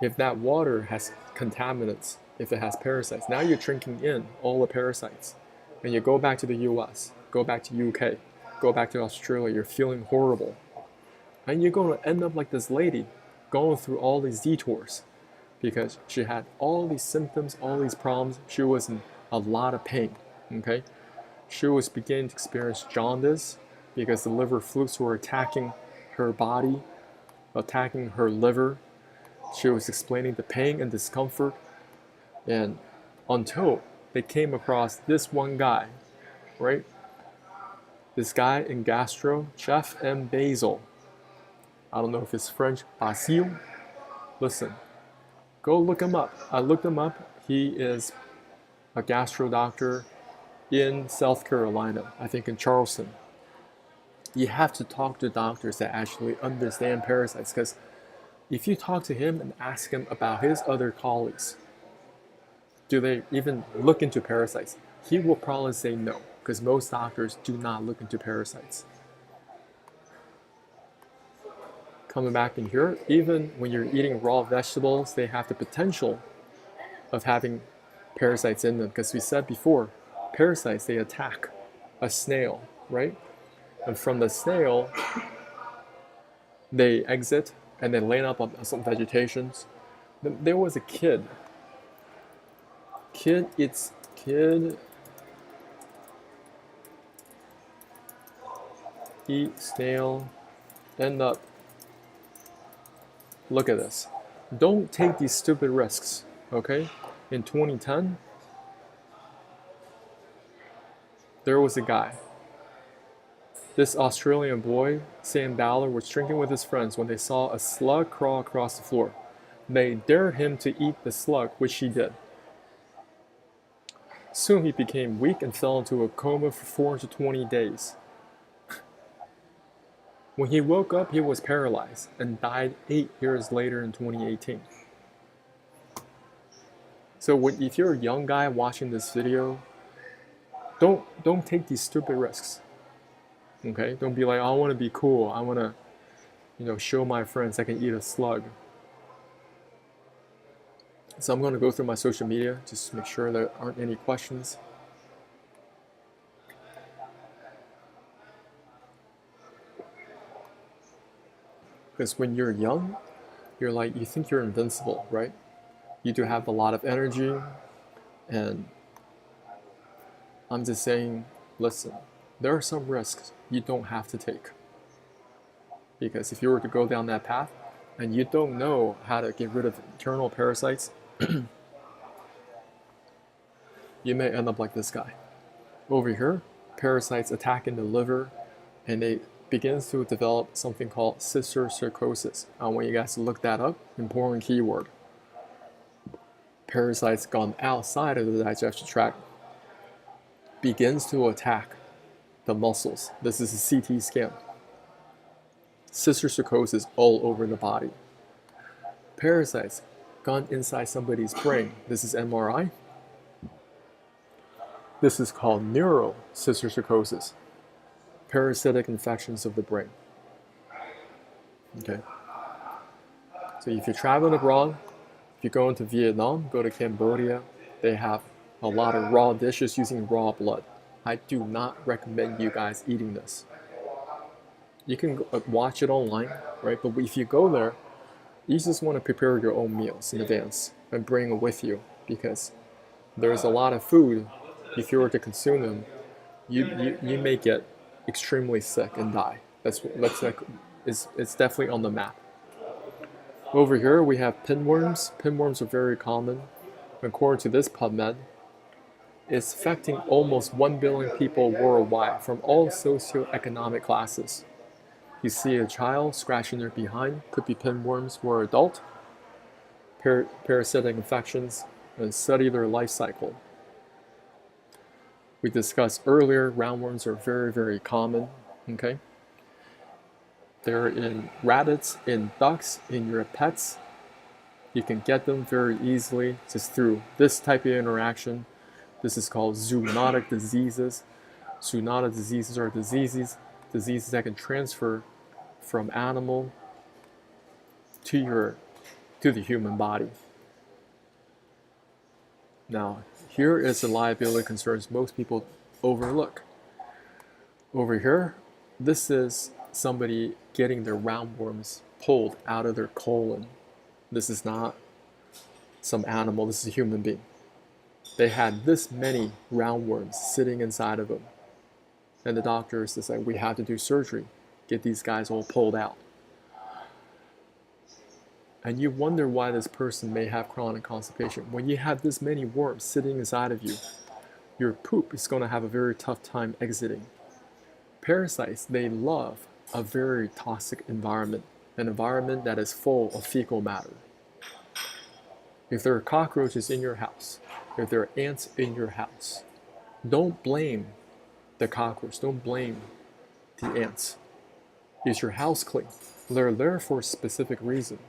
if that water has contaminants, if it has parasites, now you're drinking in all the parasites. And you go back to the US, go back to UK, go back to Australia, you're feeling horrible. And you're going to end up like this lady, going through all these detours because she had all these symptoms, all these problems. She was in a lot of pain, okay? She was beginning to experience jaundice because the liver flukes were attacking her body, attacking her liver. She was explaining the pain and discomfort. And until they came across this one guy, right? This guy in gastro, Chef M. Basil. I don't know if it's French, Basile. Listen, go look him up. I looked him up. He is a gastro doctor in South Carolina, I think in Charleston. You have to talk to doctors that actually understand parasites, because if you talk to him and ask him about his other colleagues, do they even look into parasites? He will probably say no, because most doctors do not look into parasites. Coming back in here, even when you're eating raw vegetables, they have the potential of having parasites in them, because we said before, parasites, they attack a snail, right? And from the snail, they exit and they land up on some vegetations. There was a kid eat snail, end up. Look at this. Don't take these stupid risks, okay? In 2010, there was a guy. This Australian boy, Sam Ballard, was drinking with his friends when they saw a slug crawl across the floor. They dared him to eat the slug, which he did. Soon he became weak and fell into a coma for 420 days. When he woke up, he was paralyzed and died 8 years later in 2018. So if you're a young guy watching this video, don't take these stupid risks. Okay? Don't be like, I want to be cool. I want to, show my friends I can eat a slug. So I'm going to go through my social media just to make sure there aren't any questions. Because when you're young, you're like, you think you're invincible, right? You do have a lot of energy, and I'm just saying, listen, there are some risks you don't have to take. Because if you were to go down that path and you don't know how to get rid of internal parasites, you may end up like this guy. Over here, parasites attack in the liver, and they begins to develop something called cysticercosis. I want you guys to look that up. Important keyword. Parasites gone outside of the digestive tract begins to attack the muscles. This is a CT scan. Cysticercosis all over the body. Parasites gone inside somebody's brain. This is MRI. This is called neurocysticercosis. Parasitic infections of the brain. Okay. So if you're traveling abroad, if you go into Vietnam, go to Cambodia, they have a lot of raw dishes using raw blood. I do not recommend you guys eating this. You can watch it online, right? But if you go there, you just want to prepare your own meals in advance and bring it with you, because there's a lot of food. If you were to consume them, you may get extremely sick and die. That's like, it's definitely on the map. Over here we have pinworms. Pinworms are very common. According to this PubMed, it's affecting almost 1 billion people worldwide from all socioeconomic classes. You see a child scratching their behind, could be pinworms, or adult. Parasitic infections, and study their life cycle. We discussed earlier, roundworms are very, very common. Okay, they're in rabbits, in ducks, in your pets. You can get them very easily just through this type of interaction. This is called zoonotic diseases. Zoonotic diseases are diseases that can transfer from animal to the human body. Now, here is the liability concerns most people overlook. Over here, this is somebody getting their roundworms pulled out of their colon. This is not some animal, this is a human being. They had this many roundworms sitting inside of them. And the doctors decided, we have to do surgery, get these guys all pulled out. And you wonder why this person may have chronic constipation. When you have this many worms sitting inside of you, your poop is going to have a very tough time exiting. Parasites, they love a very toxic environment, an environment that is full of fecal matter. If there are cockroaches in your house, if there are ants in your house, don't blame the cockroach, don't blame the ants. Is your house clean? They're there for a specific reason.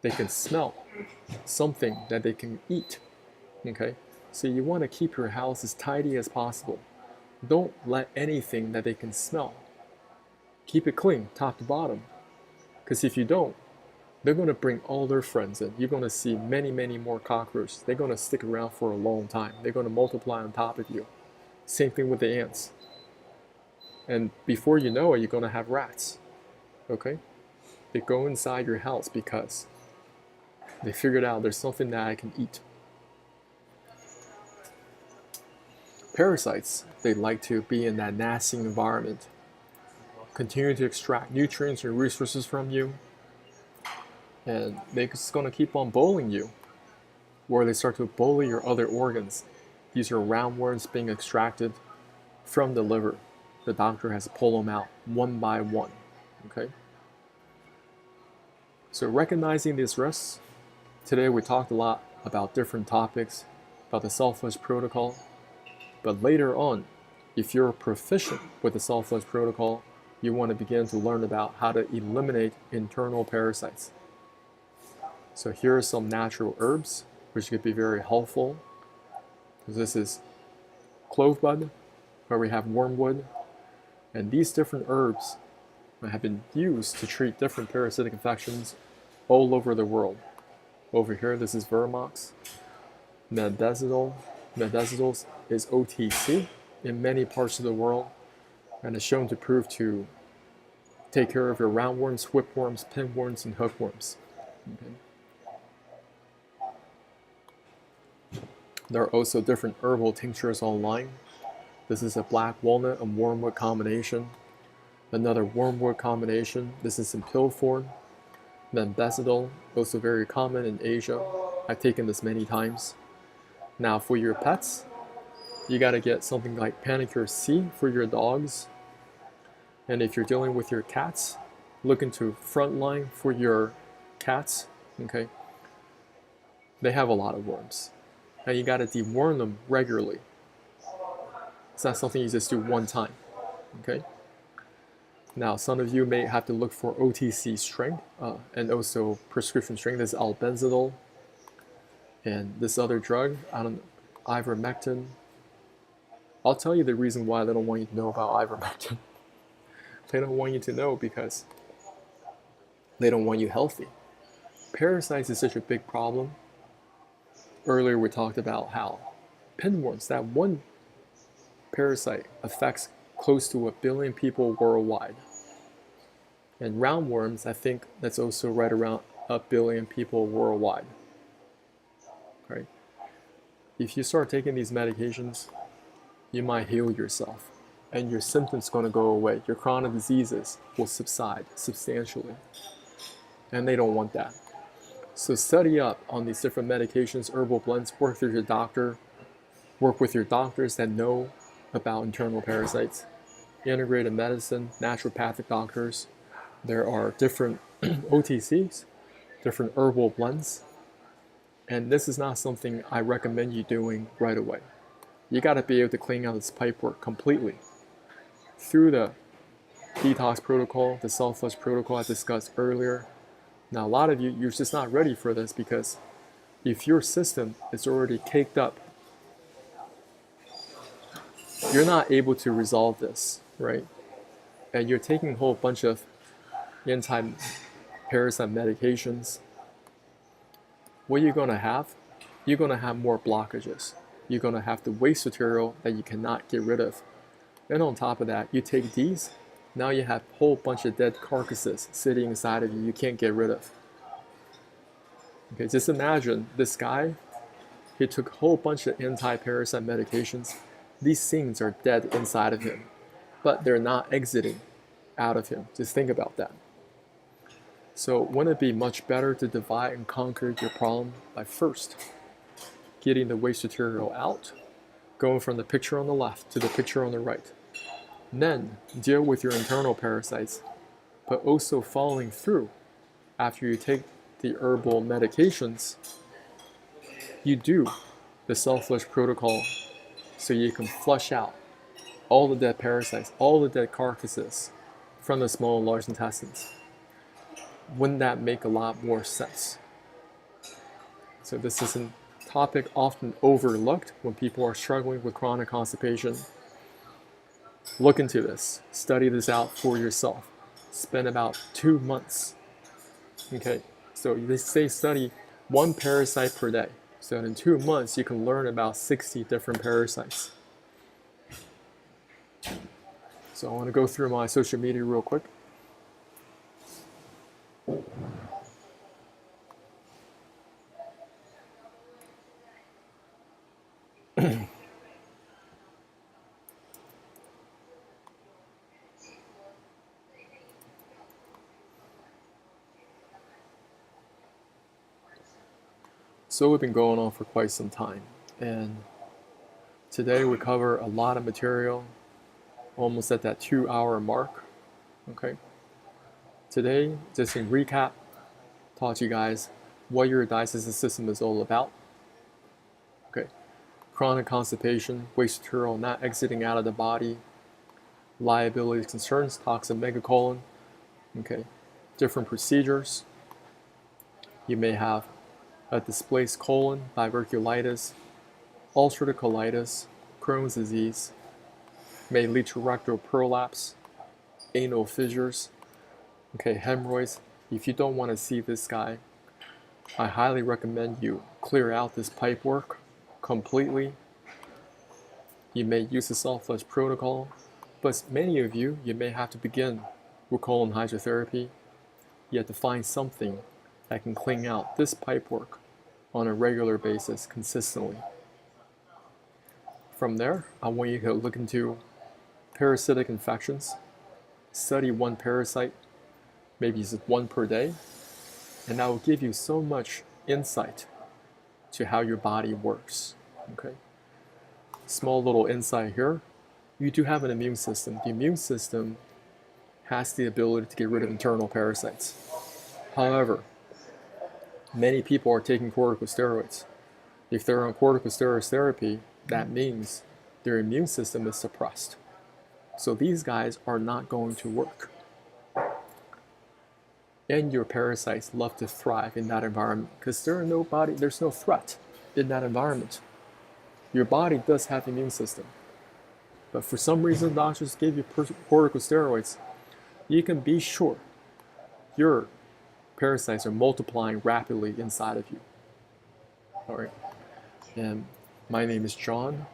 They can smell something that they can eat. Okay? So you want to keep your house as tidy as possible. Don't let anything that they can smell. Keep it clean, top to bottom. Because if you don't, they're going to bring all their friends in. You're going to see many, many more cockroaches. They're going to stick around for a long time. They're going to multiply on top of you. Same thing with the ants. And before you know it, you're going to have rats. Okay? They go inside your house because they figured out there's something that I can eat. Parasites, they like to be in that nasty environment. Continue to extract nutrients and resources from you. And they're just going to keep on bullying you. Where they start to bully your other organs. These are roundworms being extracted from the liver. The doctor has to pull them out one by one. Okay? So recognizing these risks, today we talked a lot about different topics, about the self-flush protocol. But later on, if you're proficient with the self-flush protocol, you want to begin to learn about how to eliminate internal parasites. So here are some natural herbs, which could be very helpful. This is clove bud, where we have wormwood. And these different herbs have been used to treat different parasitic infections all over the world. Over here, this is Vermox. Medicinal is OTC in many parts of the world, and is shown to prove to take care of your roundworms, whipworms, pinworms, and hookworms. Okay. There are also different herbal tinctures online. This is a black walnut and wormwood combination. Another wormwood combination. This is in pill form. Membezidol, also very common in Asia. I've taken this many times. Now for your pets, you gotta get something like Panicure C for your dogs. And if you're dealing with your cats, look into Frontline for your cats, okay? They have a lot of worms. And you gotta deworm them regularly. It's not something you just do one time, okay? Now, some of you may have to look for OTC strength and also prescription strength. This is albendazole and this other drug, ivermectin. I'll tell you the reason why they don't want you to know about ivermectin. They don't want you to know because they don't want you healthy. Parasites is such a big problem. Earlier we talked about how pinworms, that one parasite affects close to 1 billion people worldwide. And roundworms, I think that's also right around 1 billion people worldwide. Right? If you start taking these medications, you might heal yourself and your symptoms going to go away. Your chronic diseases will subside substantially. And they don't want that. So study up on these different medications, herbal blends, work with your doctor, work with your doctors that know about internal parasites. Integrated medicine, naturopathic doctors. There are different OTCs, different herbal blends. And this is not something I recommend you doing right away. You got to be able to clean out this pipework completely through the detox protocol, the self-flush protocol I discussed earlier. Now, a lot of you, you're just not ready for this because if your system is already caked up, you're not able to resolve this, right? And you're taking a whole bunch of anti-parasite medications. What you're going to have? You're going to have more blockages. You're going to have the waste material that you cannot get rid of. And on top of that, you take these, now you have a whole bunch of dead carcasses sitting inside of you can't get rid of. Okay, just imagine this guy, he took a whole bunch of anti-parasite medications. These things are dead inside of him, but they're not exiting out of him. Just think about that. So wouldn't it be much better to divide and conquer your problem by first getting the waste material out, going from the picture on the left to the picture on the right. Then deal with your internal parasites, but also following through after you take the herbal medications, you do the self-flush protocol so you can flush out all the dead parasites, all the dead carcasses from the small and large intestines. Wouldn't that make a lot more sense? So this is a topic often overlooked when people are struggling with chronic constipation. Look into this. Study this out for yourself. Spend about 2 months. Okay, so they say study 1 parasite per day. So in 2 months, you can learn about 60 different parasites. So I want to go through my social media real quick. So we've been going on for quite some time, and today we cover a lot of material, almost at that 2-hour mark. Okay. Today, just in recap, taught you guys what your digestive system is all about. Okay. Chronic constipation, waste material not exiting out of the body, liability concerns, toxic megacolon. Okay. Different procedures. You may have a displaced colon, diverticulitis, ulcerative colitis, Crohn's disease, may lead to rectal prolapse, anal fissures, okay, hemorrhoids. If you don't want to see this guy, I highly recommend you clear out this pipework completely. You may use the self-flush protocol, but many of you, you may have to begin with colon hydrotherapy, you have to find something that can clean out this pipework on a regular basis consistently. From there, I want you to look into parasitic infections, study one parasite, maybe just one per day, and that will give you so much insight to how your body works. Okay? Small little insight here. You do have an immune system. The immune system has the ability to get rid of internal parasites. However, many people are taking corticosteroids. If they're on corticosteroid therapy, that means their immune system is suppressed. So these guys are not going to work. And your parasites love to thrive in that environment because there's no threat in that environment. Your body does have an immune system. But for some reason, doctors give you corticosteroids. You can be sure your parasites are multiplying rapidly inside of you. All right. And my name is John.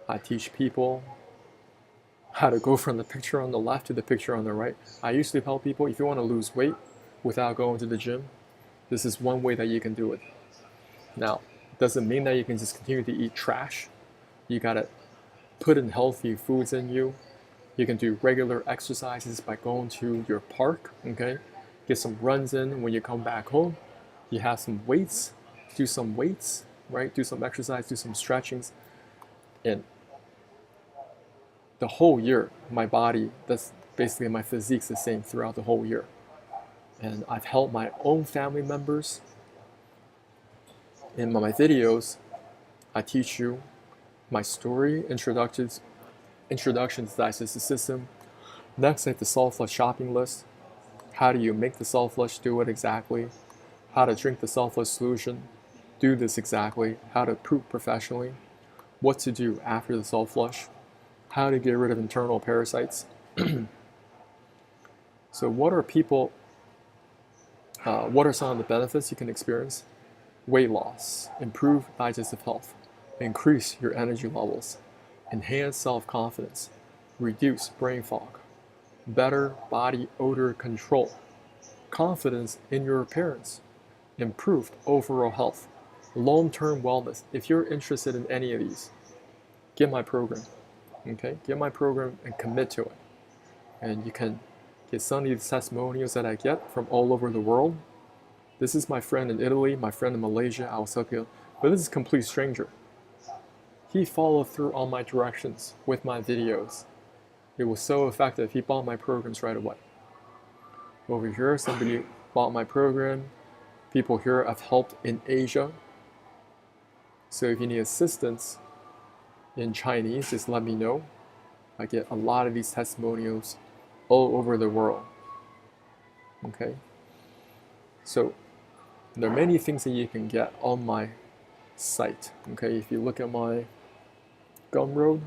I teach people how to go from the picture on the left to the picture on the right. I usually tell people if you want to lose weight without going to the gym, this is one way that you can do it. Now, it doesn't mean that you can just continue to eat trash. You gotta put in healthy foods in you. You can do regular exercises by going to your park, okay? Get some runs in when you come back home. You have some weights, do some weights, right? Do some exercise, do some stretchings. And the whole year, my body, that's basically my physique's the same throughout the whole year. And I've helped my own family members. In my videos, I teach you my story, introduction to digestive system. Next, I have the salt flush shopping list. How do you make the salt flush? Do it exactly. How to drink the salt flush solution? Do this exactly. How to poop professionally. What to do after the salt flush. How to get rid of internal parasites. So what are some of the benefits you can experience? Weight loss, improve digestive health, increase your energy levels, enhance self-confidence, reduce brain fog, better body odor control, confidence in your appearance, improved overall health, long-term wellness. If you're interested in any of these, get my program. Okay, get my program and commit to it. And you can get some of these testimonials that I get from all over the world. This is my friend in Italy, my friend in Malaysia, I was helping, but this is a complete stranger. He followed through on my directions with my videos. It was so effective, he bought my programs right away. Over here, somebody bought my program. People here I've helped in Asia. So if you need assistance in Chinese, just let me know. I get a lot of these testimonials all over the world. Okay? So there are many things that you can get on my site. Okay, if you look at my Gumroad,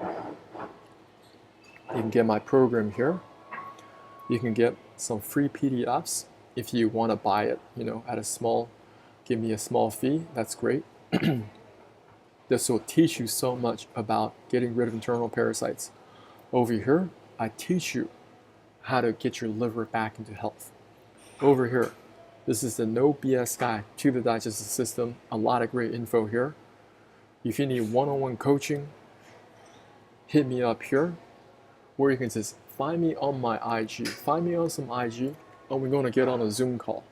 you can get my program here. You can get some free PDFs if you want to buy it, at give me a small fee, that's great. This will teach you so much about getting rid of internal parasites. Over here, I teach you how to get your liver back into health. Over here, this is the no BS guide to the digestive system. A lot of great info here. If you need one-on-one coaching, hit me up here, or you can just find me on my IG. Find me on some IG, and we're going to get on a Zoom call.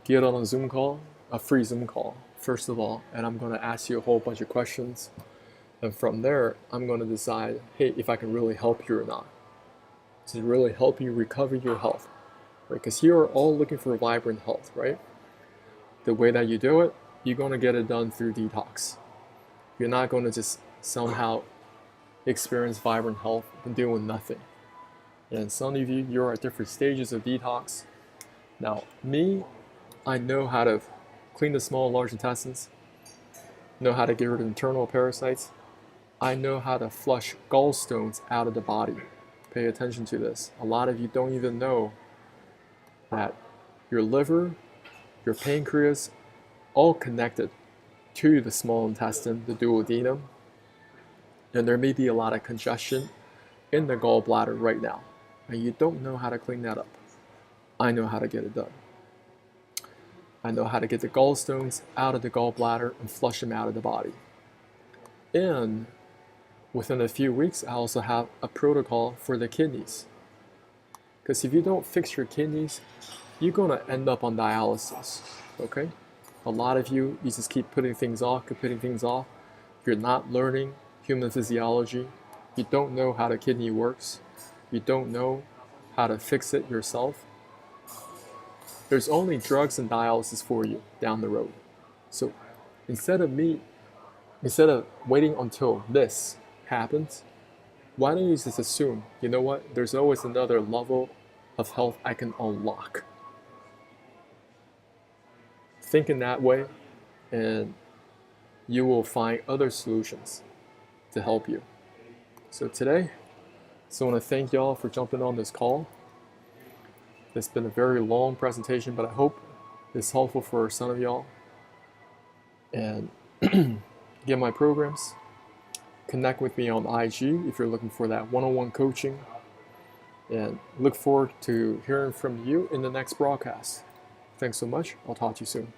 Get on a Zoom call, a free Zoom call, first of all, and I'm going to ask you a whole bunch of questions. And from there, I'm going to decide, hey, if I can really help you or not. To really help you recover your health. Right? Because you are all looking for vibrant health, right? The way that you do it, you're going to get it done through detox. You're not going to just somehow experience vibrant health and doing nothing. And some of you, you're at different stages of detox. Now, me, I know how to clean the small and large intestines, know how to get rid of internal parasites. I know how to flush gallstones out of the body. Pay attention to this. A lot of you don't even know that your liver, your pancreas, all connected to the small intestine, the duodenum. And there may be a lot of congestion in the gallbladder right now. and you don't know how to clean that up, I know how to get it done. I know how to get the gallstones out of the gallbladder and flush them out of the body. And within a few weeks, I also have a protocol for the kidneys. Because if you don't fix your kidneys, you're going to end up on dialysis, okay? A lot of you just keep putting things off, You're not learning human physiology. You don't know how the kidney works. You don't know how to fix it yourself. There's only drugs and dialysis for you down the road. So instead of waiting until this happens, why don't you just assume, you know what, there's always another level of health I can unlock. Think in that way, and you will find other solutions to help you. So today, I just want to thank y'all for jumping on this call. It's been a very long presentation, but I hope it's helpful for some of y'all. And get my programs. Connect with me on IG if you're looking for that one-on-one coaching. And look forward to hearing from you in the next broadcast. Thanks so much. I'll talk to you soon.